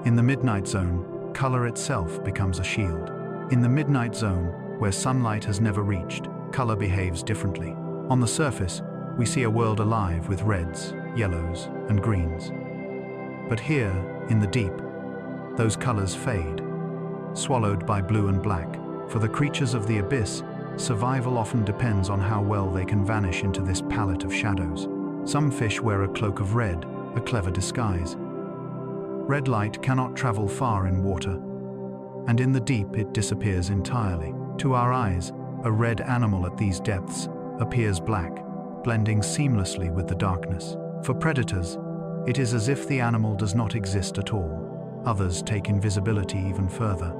In the midnight zone, color itself becomes a shield. In the midnight zone, where sunlight has never reached, color behaves differently. On the surface, we see a world alive with reds, yellows, and greens. But here, in the deep, those colors fade, swallowed by blue and black. For the creatures of the abyss, survival often depends on how well they can vanish into this palette of shadows. Some fish wear a cloak of red, a clever disguise. Red light cannot travel far in water, and in the deep it disappears entirely. To our eyes, a red animal at these depths appears black, blending seamlessly with the darkness. For predators, it is as if the animal does not exist at all. Others take invisibility even further.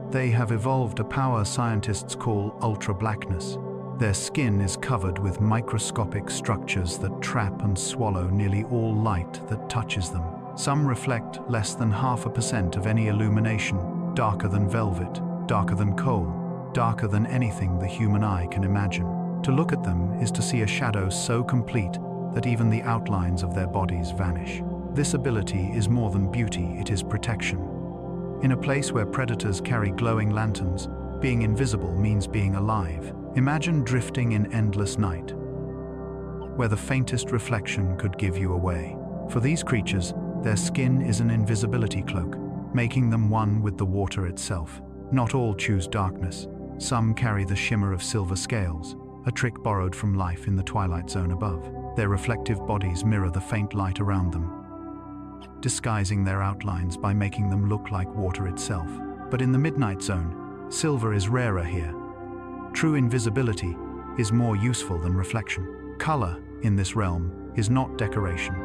They have evolved a power scientists call ultra-blackness. Their skin is covered with microscopic structures that trap and swallow nearly all light that touches them. Some reflect less than 0.5% of any illumination, darker than velvet, darker than coal, darker than anything the human eye can imagine. To look at them is to see a shadow so complete that even the outlines of their bodies vanish. This ability is more than beauty, it is protection. In a place where predators carry glowing lanterns, Being invisible means being alive. Imagine drifting in endless night, where the faintest reflection could give you away. For these creatures, their skin is an invisibility cloak, making them one with the water itself. Not all choose darkness. Some carry the shimmer of silver scales, a trick borrowed from life in the Twilight Zone above. Their reflective bodies mirror the faint light around them, disguising their outlines by making them look like water itself. But in the Midnight Zone, silver is rarer here. True invisibility is more useful than reflection. Color, in this realm, is not decoration.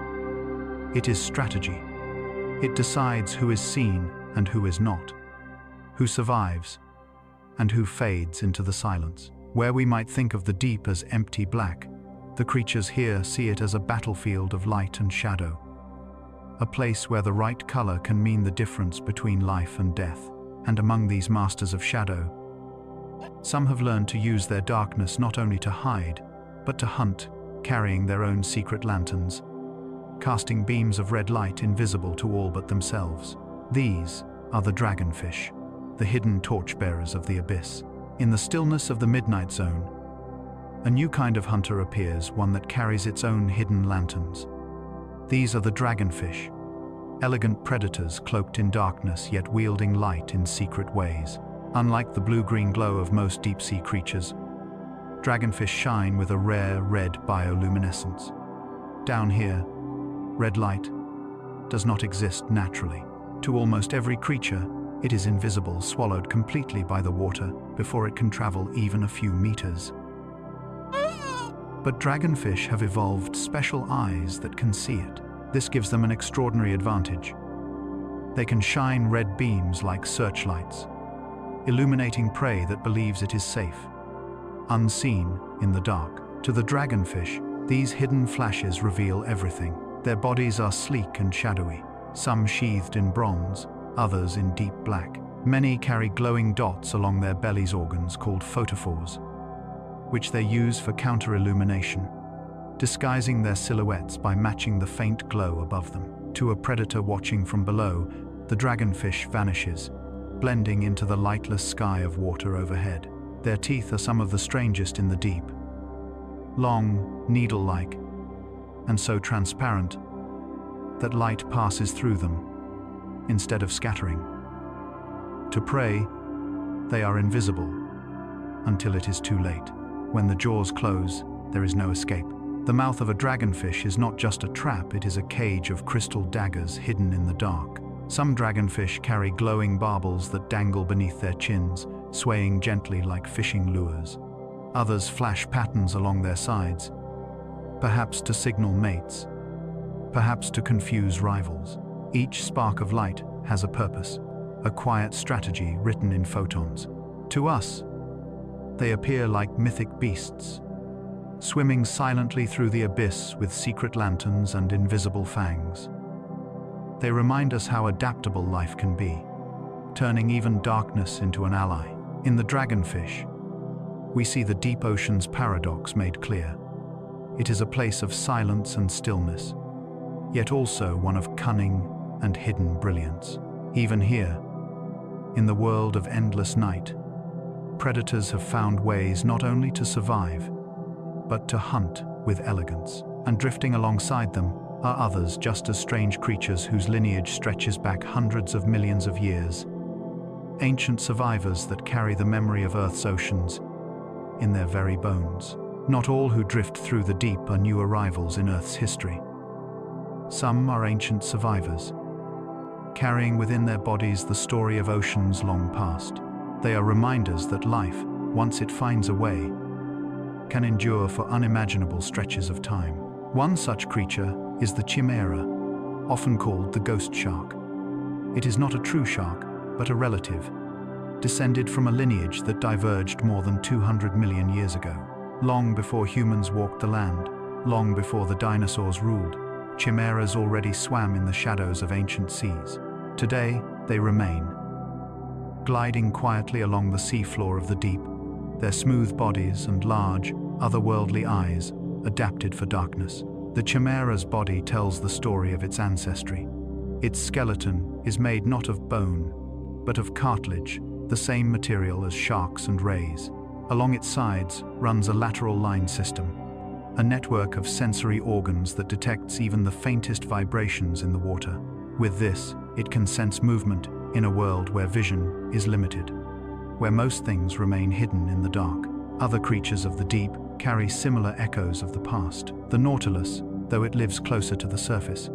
It is strategy. It decides who is seen and who is not, who survives and who fades into the silence. Where we might think of the deep as empty black, the creatures here see it as a battlefield of light and shadow, a place where the right color can mean the difference between life and death. And among these masters of shadow, some have learned to use their darkness not only to hide, but to hunt, carrying their own secret lanterns, casting beams of red light invisible to all but themselves. These are the dragonfish, the hidden torchbearers of the abyss. In the stillness of the Midnight Zone, a new kind of hunter appears, one that carries its own hidden lanterns. These are the dragonfish, elegant predators cloaked in darkness yet wielding light in secret ways. Unlike the blue-green glow of most deep-sea creatures, dragonfish shine with a rare red bioluminescence. Down here, red light does not exist naturally. To almost every creature, it is invisible, swallowed completely by the water before it can travel even a few meters. But dragonfish have evolved special eyes that can see it. This gives them an extraordinary advantage. They can shine red beams like searchlights, illuminating prey that believes it is safe, unseen in the dark. To the dragonfish, these hidden flashes reveal everything. Their bodies are sleek and shadowy, some sheathed in bronze, others in deep black. Many carry glowing dots along their bellies, organs called photophores, which they use for counter-illumination, disguising their silhouettes by matching the faint glow above them. To a predator watching from below, the dragonfish vanishes, blending into the lightless sky of water overhead. Their teeth are some of the strangest in the deep, long, needle-like, and so transparent that light passes through them instead of scattering. To prey, they are invisible until it is too late. When the jaws close, there is no escape. The mouth of a dragonfish is not just a trap, it is a cage of crystal daggers hidden in the dark. Some dragonfish carry glowing barbels that dangle beneath their chins, swaying gently like fishing lures. Others flash patterns along their sides, perhaps to signal mates, perhaps to confuse rivals. Each spark of light has a purpose, a quiet strategy written in photons. To us, they appear like mythic beasts, swimming silently through the abyss with secret lanterns and invisible fangs. They remind us how adaptable life can be, turning even darkness into an ally. In the dragonfish, we see the deep ocean's paradox made clear. It is a place of silence and stillness, yet also one of cunning and hidden brilliance. Even here, in the world of endless night, predators have found ways not only to survive, but to hunt with elegance. And drifting alongside them are others just as strange creatures whose lineage stretches back hundreds of millions of years. Ancient survivors that carry the memory of Earth's oceans in their very bones. Not all who drift through the deep are new arrivals in Earth's history. Some are ancient survivors, carrying within their bodies the story of oceans long past. They are reminders that life, once it finds a way, can endure for unimaginable stretches of time. One such creature is the chimera, often called the ghost shark. It is not a true shark, but a relative, descended from a lineage that diverged more than 200 million years ago. Long before humans walked the land, long before the dinosaurs ruled, chimeras already swam in the shadows of ancient seas. Today, they remain, gliding quietly along the seafloor of the deep, their smooth bodies and large, otherworldly eyes adapted for darkness. The chimera's body tells the story of its ancestry. Its skeleton is made not of bone, but of cartilage, the same material as sharks and rays. Along its sides runs a lateral line system, a network of sensory organs that detects even the faintest vibrations in the water. With this, it can sense movement in a world where vision is limited, where most things remain hidden in the dark. Other creatures of the deep carry similar echoes of the past. The nautilus, though it lives closer to the surface,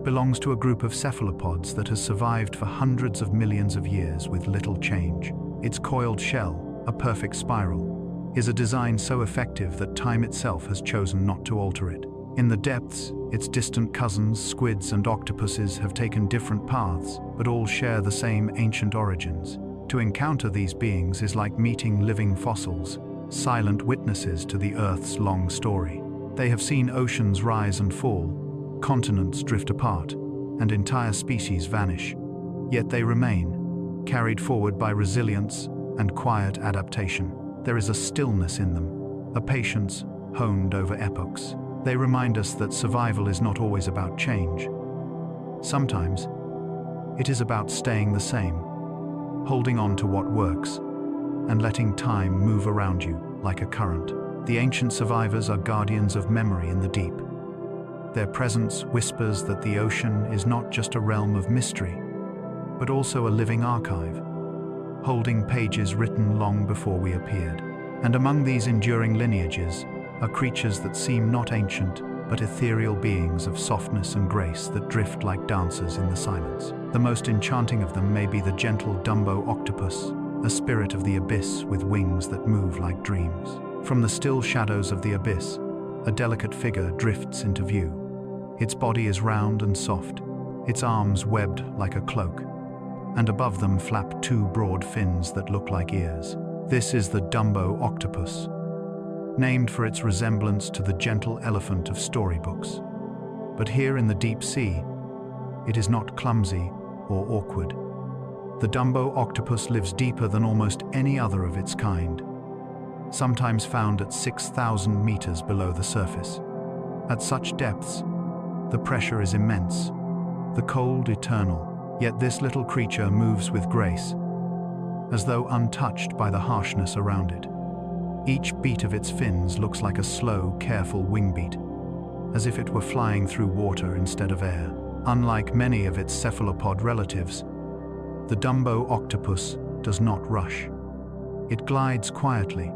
belongs to a group of cephalopods that has survived for hundreds of millions of years with little change. Its coiled shell, a perfect spiral, is a design so effective that time itself has chosen not to alter it. In the depths, its distant cousins, squids and octopuses, have taken different paths, but all share the same ancient origins. To encounter these beings is like meeting living fossils, silent witnesses to the Earth's long story. They have seen oceans rise and fall, continents drift apart, and entire species vanish. Yet they remain, carried forward by resilience and quiet adaptation. There is a stillness in them, a patience honed over epochs. They remind us that survival is not always about change. Sometimes, it is about staying the same, holding on to what works, and letting time move around you like a current. The ancient survivors are guardians of memory in the deep. Their presence whispers that the ocean is not just a realm of mystery, but also a living archive, holding pages written long before we appeared. And among these enduring lineages are creatures that seem not ancient, but ethereal beings of softness and grace that drift like dancers in the silence. The most enchanting of them may be the gentle dumbo octopus, a spirit of the abyss with wings that move like dreams. From the still shadows of the abyss, a delicate figure drifts into view. Its body is round and soft, its arms webbed like a cloak, and above them flap two broad fins that look like ears. This is the dumbo octopus, named for its resemblance to the gentle elephant of storybooks. But here in the deep sea, it is not clumsy or awkward. The dumbo octopus lives deeper than almost any other of its kind, sometimes found at 6,000 meters below the surface. At such depths, the pressure is immense, the cold eternal, yet this little creature moves with grace, as though untouched by the harshness around it. Each beat of its fins looks like a slow, careful wing beat, as if it were flying through water instead of air. Unlike many of its cephalopod relatives, the dumbo octopus does not rush. It glides quietly,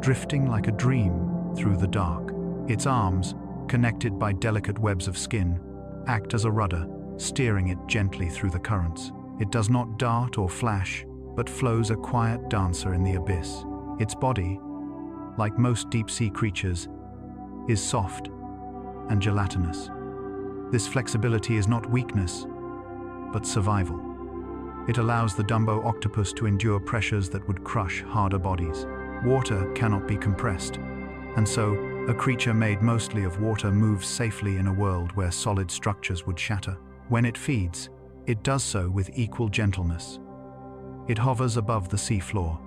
drifting like a dream through the dark. Its arms, connected by delicate webs of skin, act as a rudder, steering it gently through the currents. It does not dart or flash, but flows a quiet dancer in the abyss. Its body, like most deep-sea creatures, is soft and gelatinous. This flexibility is not weakness, but survival. It allows the dumbo octopus to endure pressures that would crush harder bodies. Water cannot be compressed, and so a creature made mostly of water moves safely in a world where solid structures would shatter. When it feeds, it does so with equal gentleness. It hovers above the seafloor,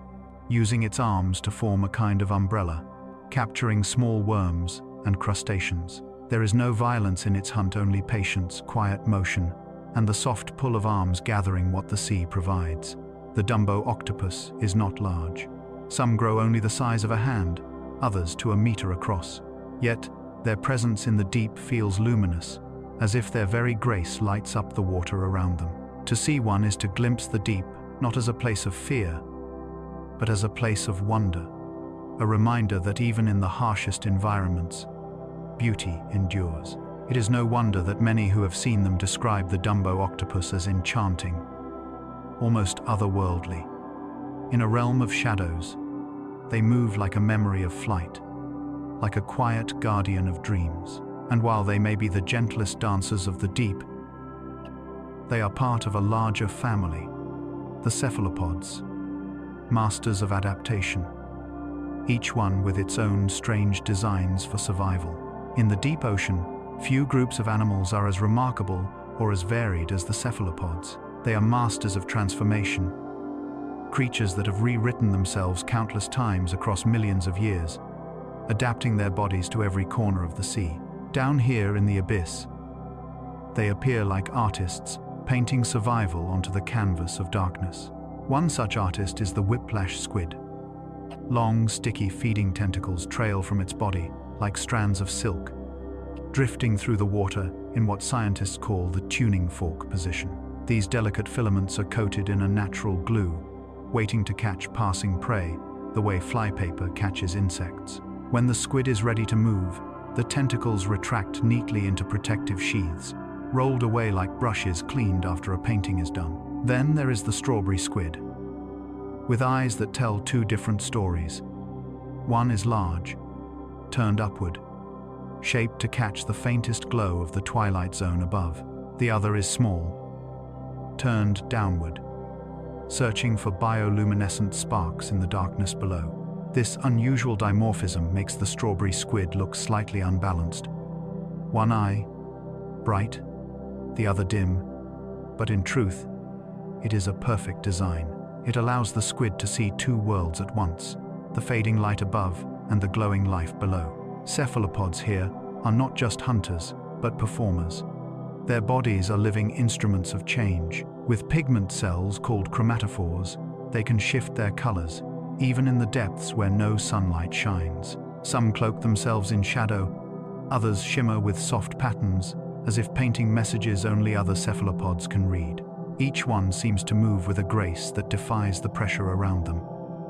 using its arms to form a kind of umbrella, capturing small worms and crustaceans. There is no violence in its hunt, only patience, quiet motion, and the soft pull of arms gathering what the sea provides. The dumbo octopus is not large. Some grow only the size of a hand, others to a meter across. Yet, their presence in the deep feels luminous, as if their very grace lights up the water around them. To see one is to glimpse the deep, not as a place of fear, but as a place of wonder, a reminder that even in the harshest environments, beauty endures. It is no wonder that many who have seen them describe the dumbo octopus as enchanting, almost otherworldly. In a realm of shadows, they move like a memory of flight, like a quiet guardian of dreams. And while they may be the gentlest dancers of the deep, they are part of a larger family, the cephalopods, masters of adaptation, each one with its own strange designs for survival. In the deep ocean, few groups of animals are as remarkable or as varied as the cephalopods. They are masters of transformation, creatures that have rewritten themselves countless times across millions of years, adapting their bodies to every corner of the sea. Down here in the abyss, they appear like artists, painting survival onto the canvas of darkness. One such artist is the whiplash squid. Long, sticky feeding tentacles trail from its body like strands of silk, drifting through the water in what scientists call the tuning fork position. These delicate filaments are coated in a natural glue, waiting to catch passing prey, the way flypaper catches insects. When the squid is ready to move, the tentacles retract neatly into protective sheaths, rolled away like brushes cleaned after a painting is done. Then there is the strawberry squid, with eyes that tell two different stories. One is large, turned upward, shaped to catch the faintest glow of the Twilight Zone above. The other is small, turned downward, searching for bioluminescent sparks in the darkness below. This unusual dimorphism makes the strawberry squid look slightly unbalanced. One eye, bright, the other dim, but in truth, it is a perfect design. It allows the squid to see two worlds at once, the fading light above and the glowing life below. Cephalopods here are not just hunters, but performers. Their bodies are living instruments of change. With pigment cells called chromatophores, they can shift their colors, even in the depths where no sunlight shines. Some cloak themselves in shadow, others shimmer with soft patterns, as if painting messages only other cephalopods can read. Each one seems to move with a grace that defies the pressure around them.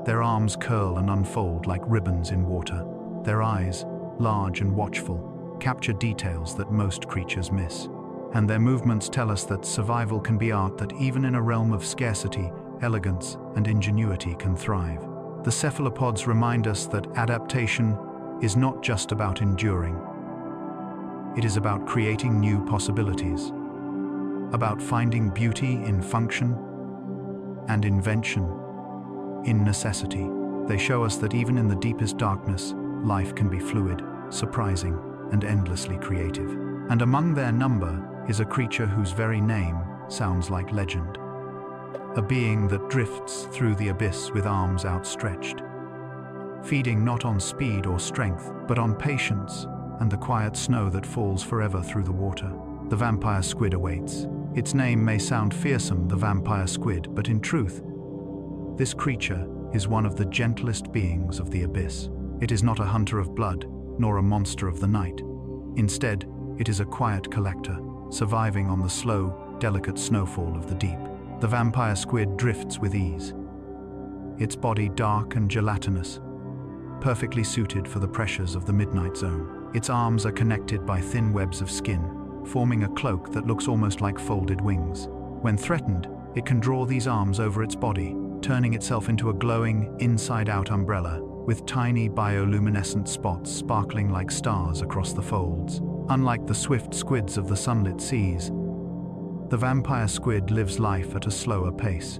Their arms curl and unfold like ribbons in water. Their eyes, large and watchful, capture details that most creatures miss. And their movements tell us that survival can be art, that even in a realm of scarcity, elegance and ingenuity can thrive. The cephalopods remind us that adaptation is not just about enduring. It is about creating new possibilities, about finding beauty in function and invention in necessity. They show us that even in the deepest darkness, life can be fluid, surprising, and endlessly creative. And among their number is a creature whose very name sounds like legend. A being that drifts through the abyss with arms outstretched, feeding not on speed or strength, but on patience and the quiet snow that falls forever through the water. The vampire squid awaits. Its name may sound fearsome, the vampire squid, but in truth, this creature is one of the gentlest beings of the abyss. It is not a hunter of blood, nor a monster of the night. Instead, it is a quiet collector, surviving on the slow, delicate snowfall of the deep. The vampire squid drifts with ease, its body dark and gelatinous, perfectly suited for the pressures of the midnight zone. Its arms are connected by thin webs of skin, forming a cloak that looks almost like folded wings. When threatened, it can draw these arms over its body, turning itself into a glowing, inside-out umbrella, with tiny bioluminescent spots sparkling like stars across the folds. Unlike the swift squids of the sunlit seas, the vampire squid lives life at a slower pace.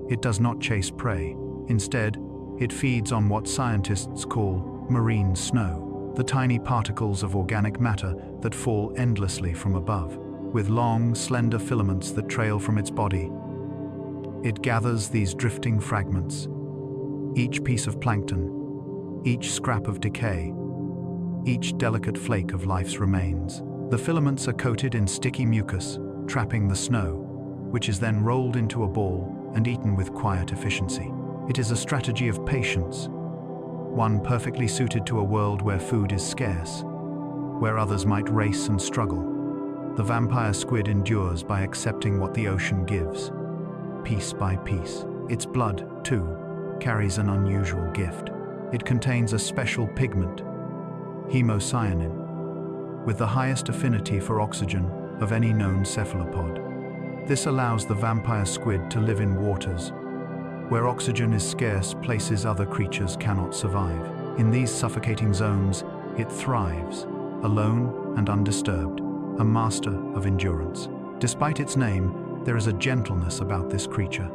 It does not chase prey. Instead, it feeds on what scientists call marine snow, the tiny particles of organic matter that fall endlessly from above. With long, slender filaments that trail from its body, it gathers these drifting fragments. Each piece of plankton, each scrap of decay, each delicate flake of life's remains. The filaments are coated in sticky mucus, trapping the snow, which is then rolled into a ball and eaten with quiet efficiency. It is a strategy of patience, one perfectly suited to a world where food is scarce, where others might race and struggle. The vampire squid endures by accepting what the ocean gives, piece by piece. Its blood, too, carries an unusual gift. It contains a special pigment, hemocyanin, with the highest affinity for oxygen of any known cephalopod. This allows the vampire squid to live in waters where oxygen is scarce, places other creatures cannot survive. In these suffocating zones, it thrives, alone and undisturbed, a master of endurance. Despite its name, there is a gentleness about this creature.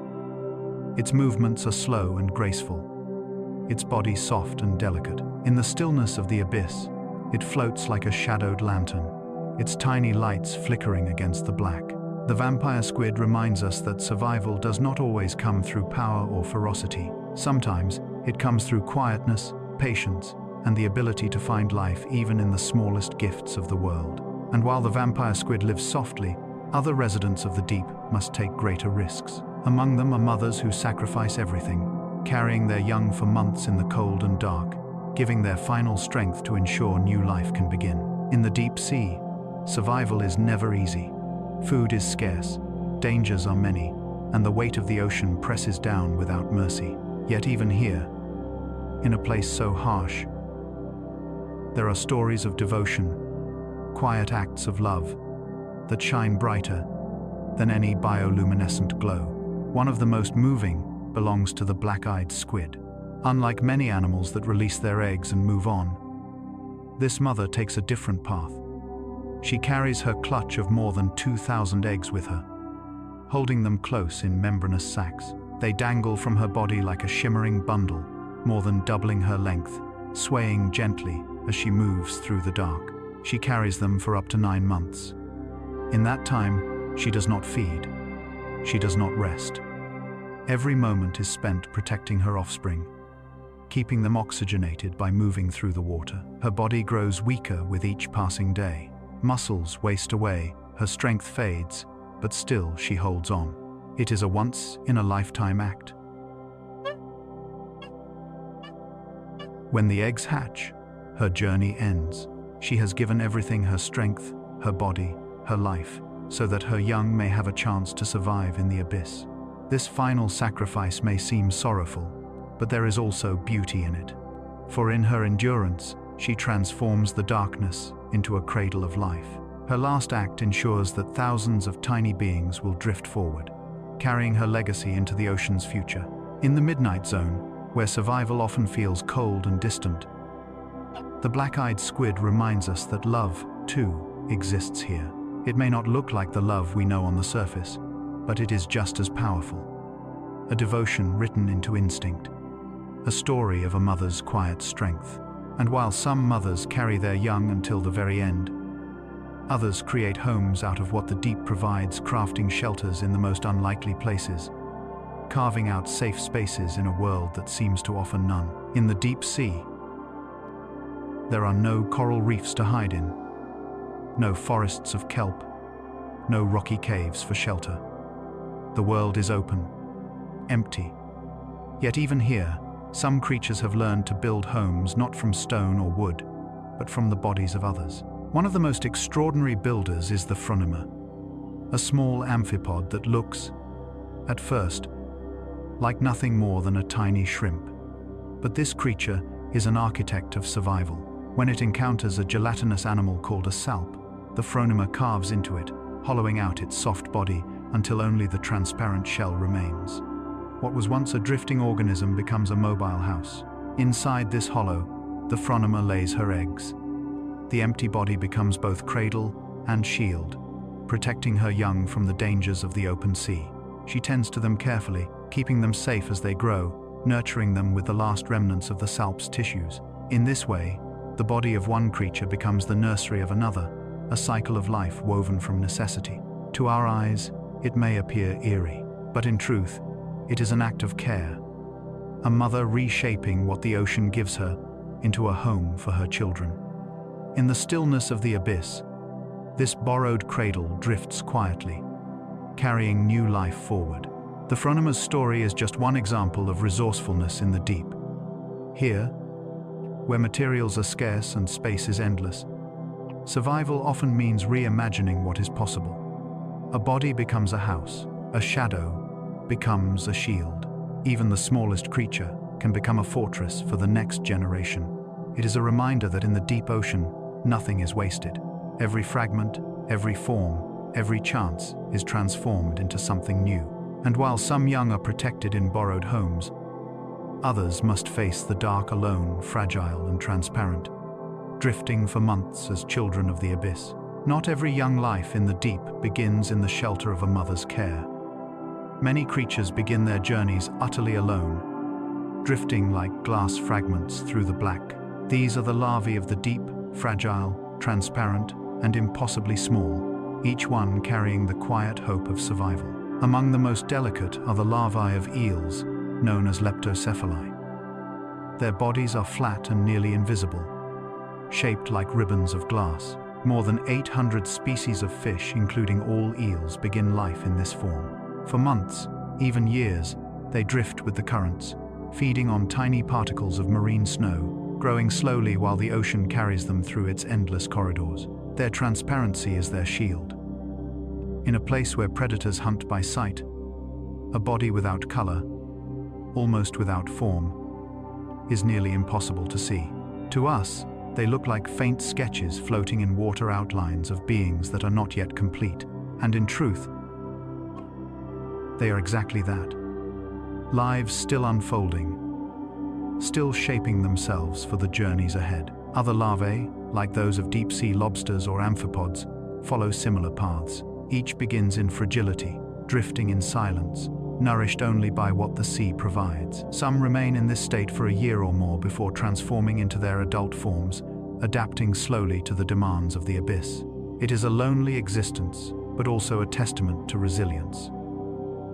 Its movements are slow and graceful, its body soft and delicate. In the stillness of the abyss, it floats like a shadowed lantern, its tiny lights flickering against the black. The vampire squid reminds us that survival does not always come through power or ferocity. Sometimes, it comes through quietness, patience, and the ability to find life even in the smallest gifts of the world. And while the vampire squid lives softly, other residents of the deep must take greater risks. Among them are mothers who sacrifice everything, carrying their young for months in the cold and dark, giving their final strength to ensure new life can begin. In the deep sea, survival is never easy. Food is scarce, dangers are many, and the weight of the ocean presses down without mercy. Yet even here, in a place so harsh, there are stories of devotion, quiet acts of love that shine brighter than any bioluminescent glow. One of the most moving belongs to the black-eyed squid. Unlike many animals that release their eggs and move on, this mother takes a different path. She carries her clutch of more than 2,000 eggs with her, holding them close in membranous sacs. They dangle from her body like a shimmering bundle, more than doubling her length, swaying gently as she moves through the dark. She carries them for up to 9 months. In that time, she does not feed. She does not rest. Every moment is spent protecting her offspring, keeping them oxygenated by moving through the water. Her body grows weaker with each passing day. Muscles waste away, her strength fades, but still she holds on. It is a once-in-a-lifetime act. When the eggs hatch, her journey ends. She has given everything: her strength, her body, her life, so that her young may have a chance to survive in the abyss. This final sacrifice may seem sorrowful, but there is also beauty in it. For in her endurance, she transforms the darkness into a cradle of life. Her last act ensures that thousands of tiny beings will drift forward, carrying her legacy into the ocean's future. In the Midnight Zone, where survival often feels cold and distant, the black-eyed squid reminds us that love, too, exists here. It may not look like the love we know on the surface, but it is just as powerful. A devotion written into instinct, a story of a mother's quiet strength. And while some mothers carry their young until the very end, others create homes out of what the deep provides, crafting shelters in the most unlikely places, carving out safe spaces in a world that seems to offer none. In the deep sea, there are no coral reefs to hide in, no forests of kelp, no rocky caves for shelter. The world is open, empty. Yet even here, some creatures have learned to build homes not from stone or wood, but from the bodies of others. One of the most extraordinary builders is the phronima, a small amphipod that looks, at first, like nothing more than a tiny shrimp. But this creature is an architect of survival. When it encounters a gelatinous animal called a salp, the phronima carves into it, hollowing out its soft body until only the transparent shell remains. What was once a drifting organism becomes a mobile house. Inside this hollow, the phronima lays her eggs. The empty body becomes both cradle and shield, protecting her young from the dangers of the open sea. She tends to them carefully, keeping them safe as they grow, nurturing them with the last remnants of the salp's tissues. In this way, the body of one creature becomes the nursery of another, a cycle of life woven from necessity. To our eyes, it may appear eerie, but in truth, it is an act of care, a mother reshaping what the ocean gives her into a home for her children. In the stillness of the abyss, this borrowed cradle drifts quietly, carrying new life forward. The Phronima's story is just one example of resourcefulness in the deep. Here, where materials are scarce and space is endless, survival often means reimagining what is possible. A body becomes a house, a shadow becomes a shield. Even the smallest creature can become a fortress for the next generation. It is a reminder that in the deep ocean, nothing is wasted. Every fragment, every form, every chance is transformed into something new. And while some young are protected in borrowed homes, others must face the dark alone, fragile and transparent, drifting for months as children of the abyss. Not every young life in the deep begins in the shelter of a mother's care. Many creatures begin their journeys utterly alone, drifting like glass fragments through the black. These are the larvae of the deep, fragile, transparent, and impossibly small, each one carrying the quiet hope of survival. Among the most delicate are the larvae of eels, known as leptocephali. Their bodies are flat and nearly invisible, shaped like ribbons of glass. More than 800 species of fish, including all eels, begin life in this form. For months, even years, they drift with the currents, feeding on tiny particles of marine snow, growing slowly while the ocean carries them through its endless corridors. Their transparency is their shield. In a place where predators hunt by sight, a body without color, almost without form, is nearly impossible to see. To us, they look like faint sketches floating in water outlines of beings that are not yet complete, and in truth, they are exactly that. Lives still unfolding, still shaping themselves for the journeys ahead. Other larvae, like those of deep-sea lobsters or amphipods, follow similar paths. Each begins in fragility, drifting in silence, nourished only by what the sea provides. Some remain in this state for a year or more before transforming into their adult forms, adapting slowly to the demands of the abyss. It is a lonely existence, but also a testament to resilience.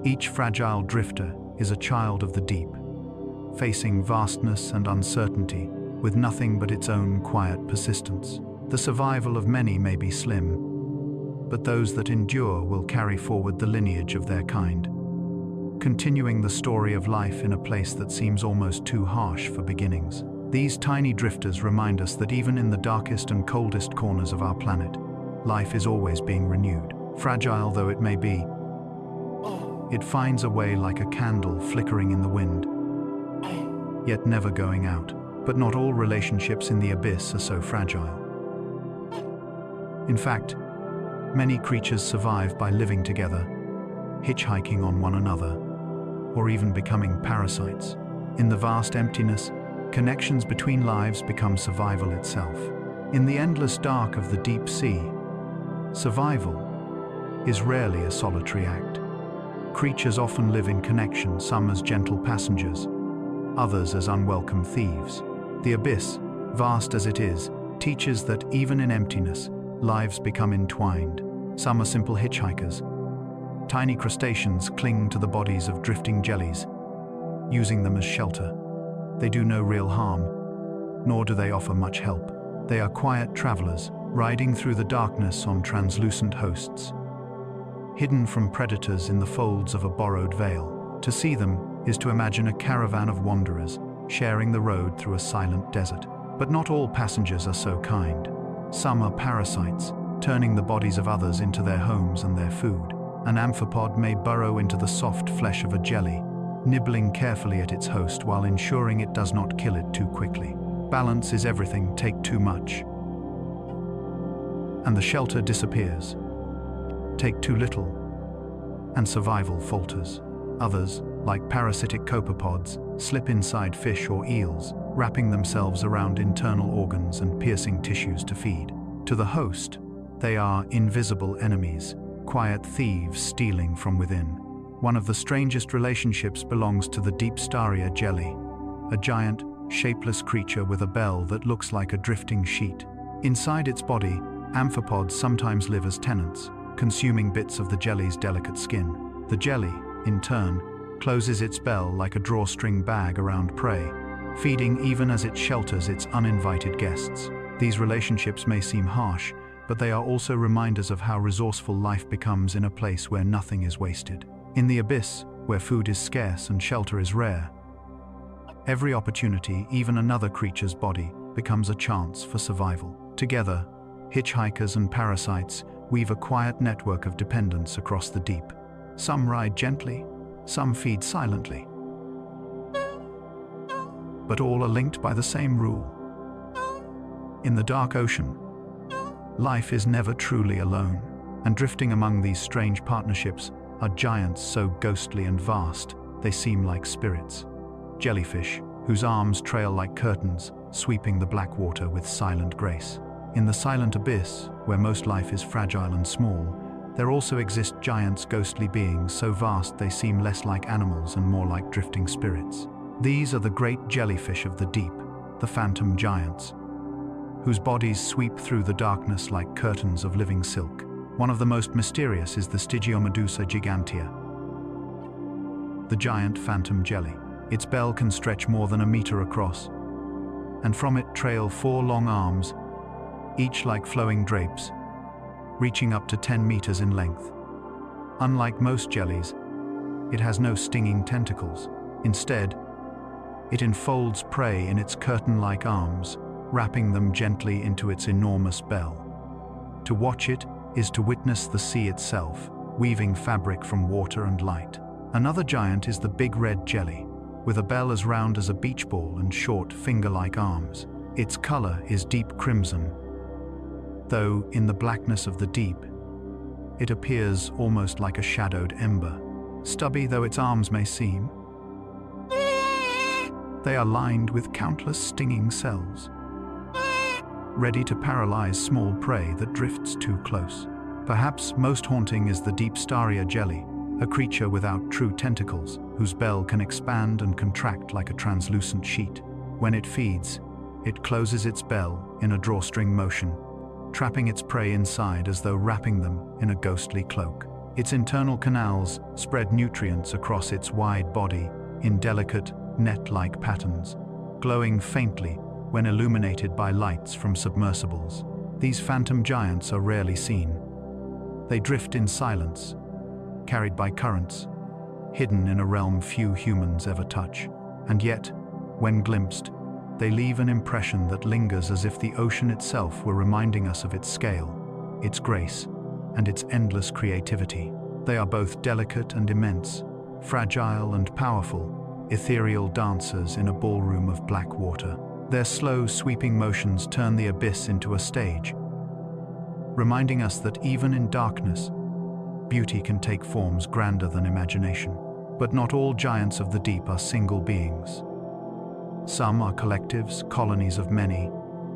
Each fragile drifter is a child of the deep, facing vastness and uncertainty with nothing but its own quiet persistence. The survival of many may be slim, but those that endure will carry forward the lineage of their kind, continuing the story of life in a place that seems almost too harsh for beginnings. These tiny drifters remind us that even in the darkest and coldest corners of our planet, life is always being renewed. Fragile though it may be, it finds a way like a candle flickering in the wind, yet never going out. But not all relationships in the abyss are so fragile. In fact, many creatures survive by living together, hitchhiking on one another, or even becoming parasites. In the vast emptiness, connections between lives become survival itself. In the endless dark of the deep sea, survival is rarely a solitary act. Creatures often live in connection, some as gentle passengers, others as unwelcome thieves. The abyss, vast as it is, teaches that even in emptiness, lives become entwined. Some are simple hitchhikers. Tiny crustaceans cling to the bodies of drifting jellies, using them as shelter. They do no real harm, nor do they offer much help. They are quiet travelers, riding through the darkness on translucent hosts, hidden from predators in the folds of a borrowed veil. To see them is to imagine a caravan of wanderers, sharing the road through a silent desert. But not all passengers are so kind. Some are parasites, turning the bodies of others into their homes and their food. An amphipod may burrow into the soft flesh of a jelly, nibbling carefully at its host while ensuring it does not kill it too quickly. Balance is everything. Take too much, and the shelter disappears. Take too little, and survival falters. Others, like parasitic copepods, slip inside fish or eels, wrapping themselves around internal organs and piercing tissues to feed. To the host, they are invisible enemies, quiet thieves stealing from within. One of the strangest relationships belongs to the deep staria jelly, a giant, shapeless creature with a bell that looks like a drifting sheet. Inside its body, amphipods sometimes live as tenants, consuming bits of the jelly's delicate skin. The jelly, in turn, closes its bell like a drawstring bag around prey, feeding even as it shelters its uninvited guests. These relationships may seem harsh, but they are also reminders of how resourceful life becomes in a place where nothing is wasted. In the abyss, where food is scarce and shelter is rare, every opportunity, even another creature's body, becomes a chance for survival. Together, hitchhikers and parasites weave a quiet network of dependence across the deep. Some ride gently, some feed silently, but all are linked by the same rule. In the dark ocean, life is never truly alone, and drifting among these strange partnerships are giants so ghostly and vast they seem like spirits. Jellyfish, whose arms trail like curtains, sweeping the black water with silent grace. In the silent abyss, where most life is fragile and small, there also exist giants, ghostly beings so vast they seem less like animals and more like drifting spirits. These are the great jellyfish of the deep, the phantom giants, whose bodies sweep through the darkness like curtains of living silk. One of the most mysterious is the Stygiomedusa gigantea, the giant phantom jelly. Its bell can stretch more than a meter across, and from it trail 4 long arms, each like flowing drapes, reaching up to 10 meters in length. Unlike most jellies, it has no stinging tentacles. Instead, it enfolds prey in its curtain-like arms, wrapping them gently into its enormous bell. To watch it is to witness the sea itself, weaving fabric from water and light. Another giant is the big red jelly, with a bell as round as a beach ball and short finger-like arms. Its color is deep crimson, though in the blackness of the deep, it appears almost like a shadowed ember. Stubby though its arms may seem, they are lined with countless stinging cells, ready to paralyze small prey that drifts too close. Perhaps most haunting is the deep staria jelly, a creature without true tentacles, whose bell can expand and contract like a translucent sheet. When it feeds, it closes its bell in a drawstring motion, trapping its prey inside as though wrapping them in a ghostly cloak. Its internal canals spread nutrients across its wide body in delicate, net-like patterns, glowing faintly when illuminated by lights from submersibles. These phantom giants are rarely seen. They drift in silence, carried by currents, hidden in a realm few humans ever touch. And yet, when glimpsed, they leave an impression that lingers as if the ocean itself were reminding us of its scale, its grace, and its endless creativity. They are both delicate and immense, fragile and powerful, ethereal dancers in a ballroom of black water. Their slow, sweeping motions turn the abyss into a stage, reminding us that even in darkness, beauty can take forms grander than imagination. But not all giants of the deep are single beings. Some are collectives, colonies of many,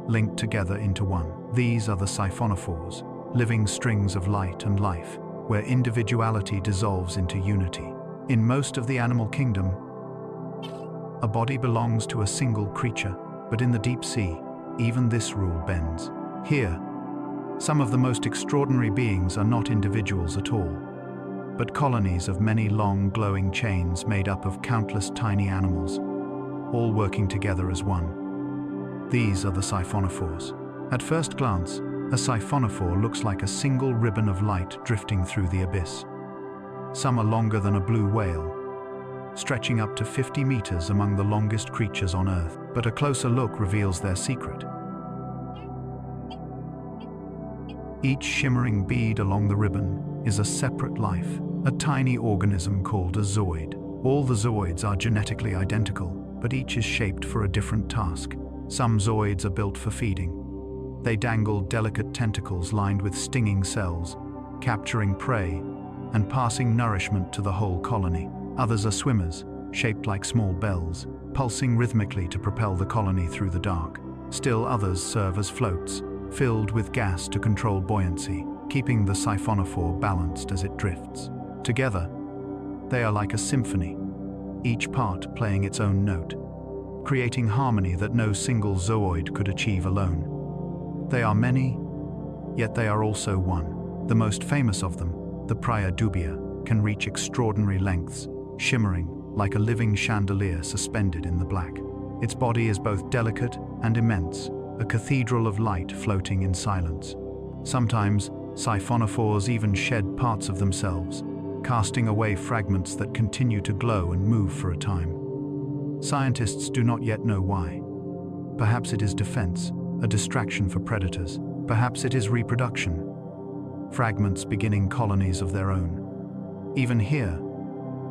linked together into one. These are the siphonophores, living strings of light and life, where individuality dissolves into unity. In most of the animal kingdom, a body belongs to a single creature, but in the deep sea, even this rule bends. Here, some of the most extraordinary beings are not individuals at all, but colonies of many long, glowing chains made up of countless tiny animals, all working together as one. These are the siphonophores. At first glance, a siphonophore looks like a single ribbon of light drifting through the abyss. Some are longer than a blue whale, stretching up to 50 meters among the longest creatures on Earth. But a closer look reveals their secret. Each shimmering bead along the ribbon is a separate life, a tiny organism called a zooid. All the zooids are genetically identical, but each is shaped for a different task. Some zooids are built for feeding. They dangle delicate tentacles lined with stinging cells, capturing prey and passing nourishment to the whole colony. Others are swimmers, shaped like small bells, pulsing rhythmically to propel the colony through the dark. Still others serve as floats, filled with gas to control buoyancy, keeping the siphonophore balanced as it drifts. Together, they are like a symphony, each part playing its own note, creating harmony that no single zooid could achieve alone. They are many, yet they are also one. The most famous of them, the Praia dubia, can reach extraordinary lengths, shimmering like a living chandelier suspended in the black. Its body is both delicate and immense, a cathedral of light floating in silence. Sometimes, siphonophores even shed parts of themselves, casting away fragments that continue to glow and move for a time. Scientists do not yet know why. Perhaps it is defense, a distraction for predators. Perhaps it is reproduction, fragments beginning colonies of their own. Even here,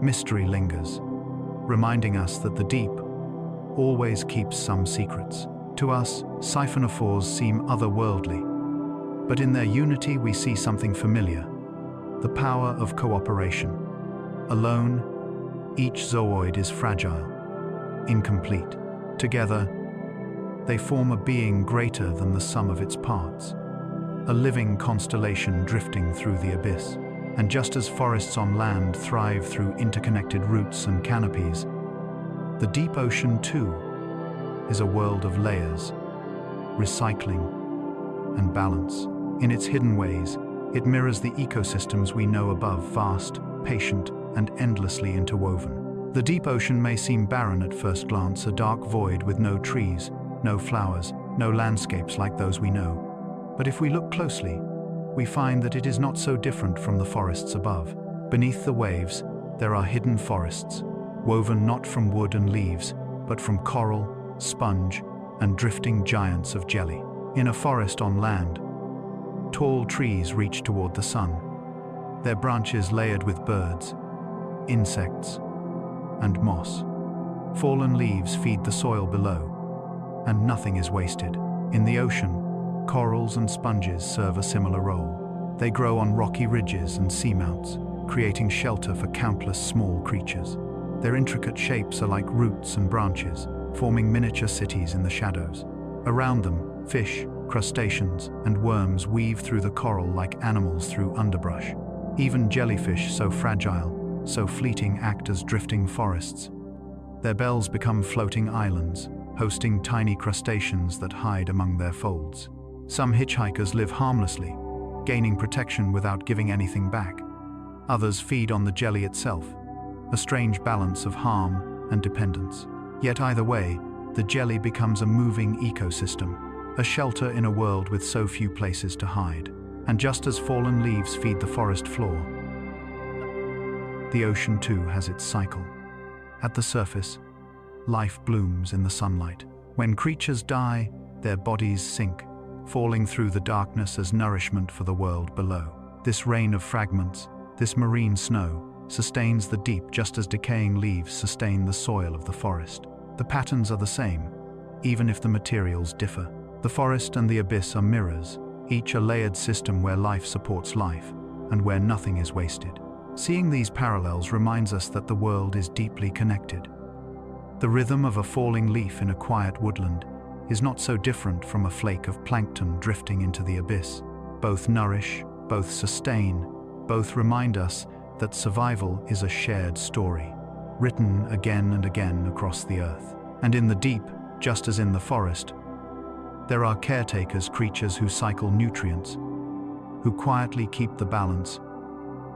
mystery lingers, reminding us that the deep always keeps some secrets. To us, siphonophores seem otherworldly, but in their unity we see something familiar: the power of cooperation. Alone, each zooid is fragile, incomplete. Together, they form a being greater than the sum of its parts, a living constellation drifting through the abyss. And just as forests on land thrive through interconnected roots and canopies, the deep ocean, too, is a world of layers, recycling, and balance. In its hidden ways, it mirrors the ecosystems we know above, vast, patient, and endlessly interwoven. The deep ocean may seem barren at first glance, a dark void with no trees, no flowers, no landscapes like those we know. But if we look closely, we find that it is not so different from the forests above. Beneath the waves, there are hidden forests, woven not from wood and leaves, but from coral, sponge, and drifting giants of jelly. In a forest on land, tall trees reach toward the sun, their branches layered with birds, insects, and moss. Fallen leaves feed the soil below, and nothing is wasted. In the ocean, corals and sponges serve a similar role. They grow on rocky ridges and seamounts, creating shelter for countless small creatures. Their intricate shapes are like roots and branches, forming miniature cities in the shadows. Around them, fish, crustaceans, and worms weave through the coral like animals through underbrush. Even jellyfish, so fragile, so fleeting, act as drifting forests. Their bells become floating islands, hosting tiny crustaceans that hide among their folds. Some hitchhikers live harmlessly, gaining protection without giving anything back. Others feed on the jelly itself, a strange balance of harm and dependence. Yet either way, the jelly becomes a moving ecosystem, a shelter in a world with so few places to hide. And just as fallen leaves feed the forest floor, the ocean too has its cycle. At the surface, life blooms in the sunlight. When creatures die, their bodies sink, falling through the darkness as nourishment for the world below. This rain of fragments, this marine snow, sustains the deep just as decaying leaves sustain the soil of the forest. The patterns are the same, even if the materials differ. The forest and the abyss are mirrors, each a layered system where life supports life, and where nothing is wasted. Seeing these parallels reminds us that the world is deeply connected. The rhythm of a falling leaf in a quiet woodland is not so different from a flake of plankton drifting into the abyss. Both nourish, both sustain, both remind us that survival is a shared story, written again and again across the earth. And in the deep, just as in the forest, there are caretakers, creatures who cycle nutrients, who quietly keep the balance,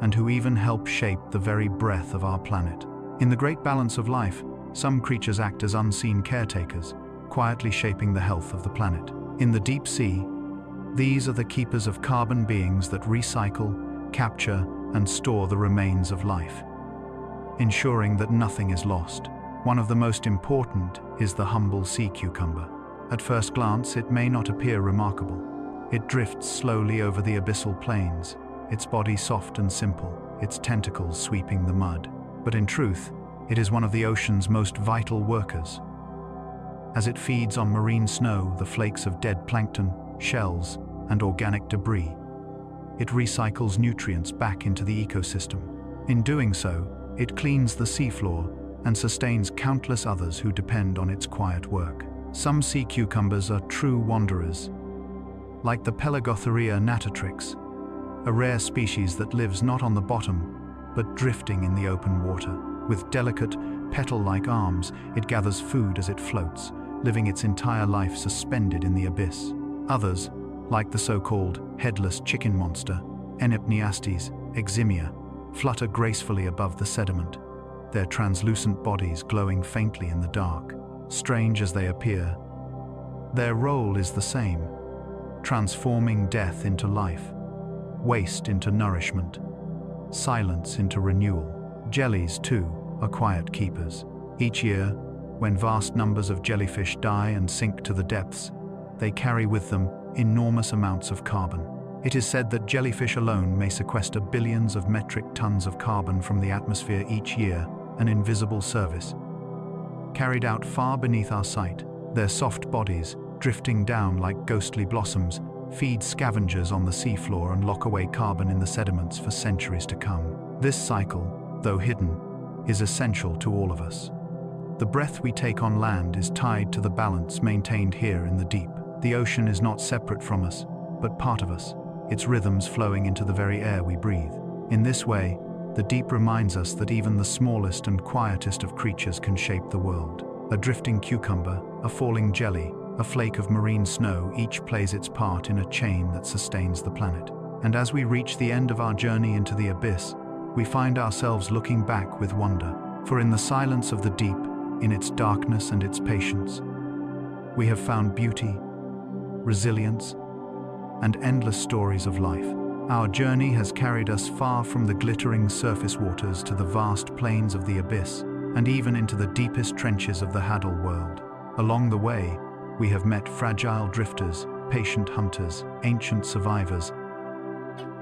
and who even help shape the very breath of our planet. In the great balance of life, some creatures act as unseen caretakers, quietly shaping the health of the planet. In the deep sea, these are the keepers of carbon, beings that recycle, capture, and store the remains of life, ensuring that nothing is lost. One of the most important is the humble sea cucumber. At first glance, it may not appear remarkable. It drifts slowly over the abyssal plains, its body soft and simple, its tentacles sweeping the mud. But in truth, it is one of the ocean's most vital workers. As it feeds on marine snow, the flakes of dead plankton, shells, and organic debris, it recycles nutrients back into the ecosystem. In doing so, it cleans the seafloor and sustains countless others who depend on its quiet work. Some sea cucumbers are true wanderers, like the Pelagotheria natatrix, a rare species that lives not on the bottom, but drifting in the open water. With delicate, petal-like arms, it gathers food as it floats, living its entire life suspended in the abyss. Others, like the so-called headless chicken monster, Enipneastes eximia, flutter gracefully above the sediment, their translucent bodies glowing faintly in the dark. Strange as they appear, their role is the same, transforming death into life, waste into nourishment, silence into renewal. Jellies, too, are quiet keepers. Each year, when vast numbers of jellyfish die and sink to the depths, they carry with them enormous amounts of carbon. It is said that jellyfish alone may sequester billions of metric tons of carbon from the atmosphere each year, an invisible service, carried out far beneath our sight. Their soft bodies, drifting down like ghostly blossoms, feed scavengers on the seafloor and lock away carbon in the sediments for centuries to come. This cycle, though hidden, is essential to all of us. The breath we take on land is tied to the balance maintained here in the deep. The ocean is not separate from us, but part of us, its rhythms flowing into the very air we breathe. In this way, the deep reminds us that even the smallest and quietest of creatures can shape the world. A drifting cucumber, a falling jelly, a flake of marine snow, each plays its part in a chain that sustains the planet. And as we reach the end of our journey into the abyss, we find ourselves looking back with wonder. For in the silence of the deep, in its darkness and its patience, we have found beauty, resilience, and endless stories of life. Our journey has carried us far from the glittering surface waters to the vast plains of the abyss, and even into the deepest trenches of the Hadal world. Along the way, we have met fragile drifters, patient hunters, ancient survivors,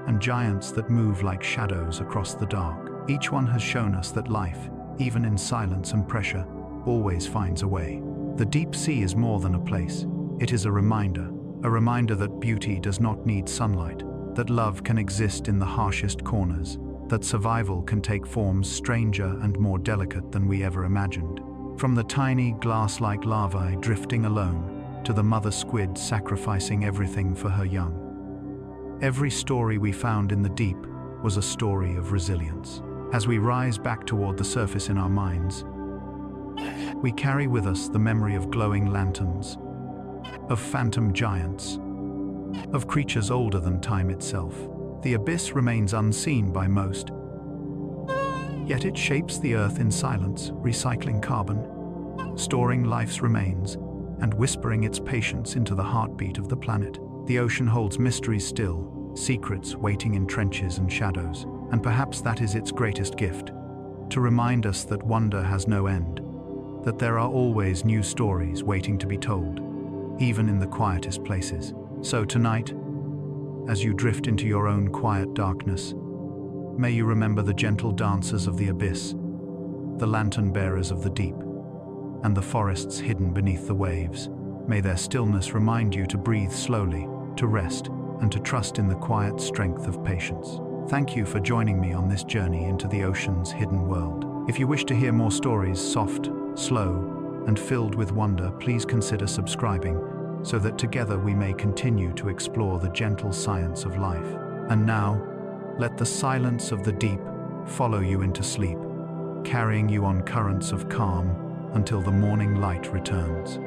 and giants that move like shadows across the dark. Each one has shown us that life, even in silence and pressure, always finds a way. The deep sea is more than a place. It is a reminder that beauty does not need sunlight, that love can exist in the harshest corners, that survival can take forms stranger and more delicate than we ever imagined. From the tiny glass-like larvae drifting alone to the mother squid sacrificing everything for her young. Every story we found in the deep was a story of resilience. As we rise back toward the surface in our minds, we carry with us the memory of glowing lanterns, of phantom giants, of creatures older than time itself. The abyss remains unseen by most, yet it shapes the earth in silence, recycling carbon, storing life's remains, and whispering its patience into the heartbeat of the planet. The ocean holds mysteries still, secrets waiting in trenches and shadows, and perhaps that is its greatest gift, to remind us that wonder has no end, that there are always new stories waiting to be told, even in the quietest places. So tonight, as you drift into your own quiet darkness, may you remember the gentle dancers of the abyss, the lantern bearers of the deep, and the forests hidden beneath the waves. May their stillness remind you to breathe slowly, to rest, and to trust in the quiet strength of patience. Thank you for joining me on this journey into the ocean's hidden world. If you wish to hear more stories, soft, slow, and filled with wonder, please consider subscribing, so that together we may continue to explore the gentle science of life. And now, let the silence of the deep follow you into sleep, carrying you on currents of calm until the morning light returns.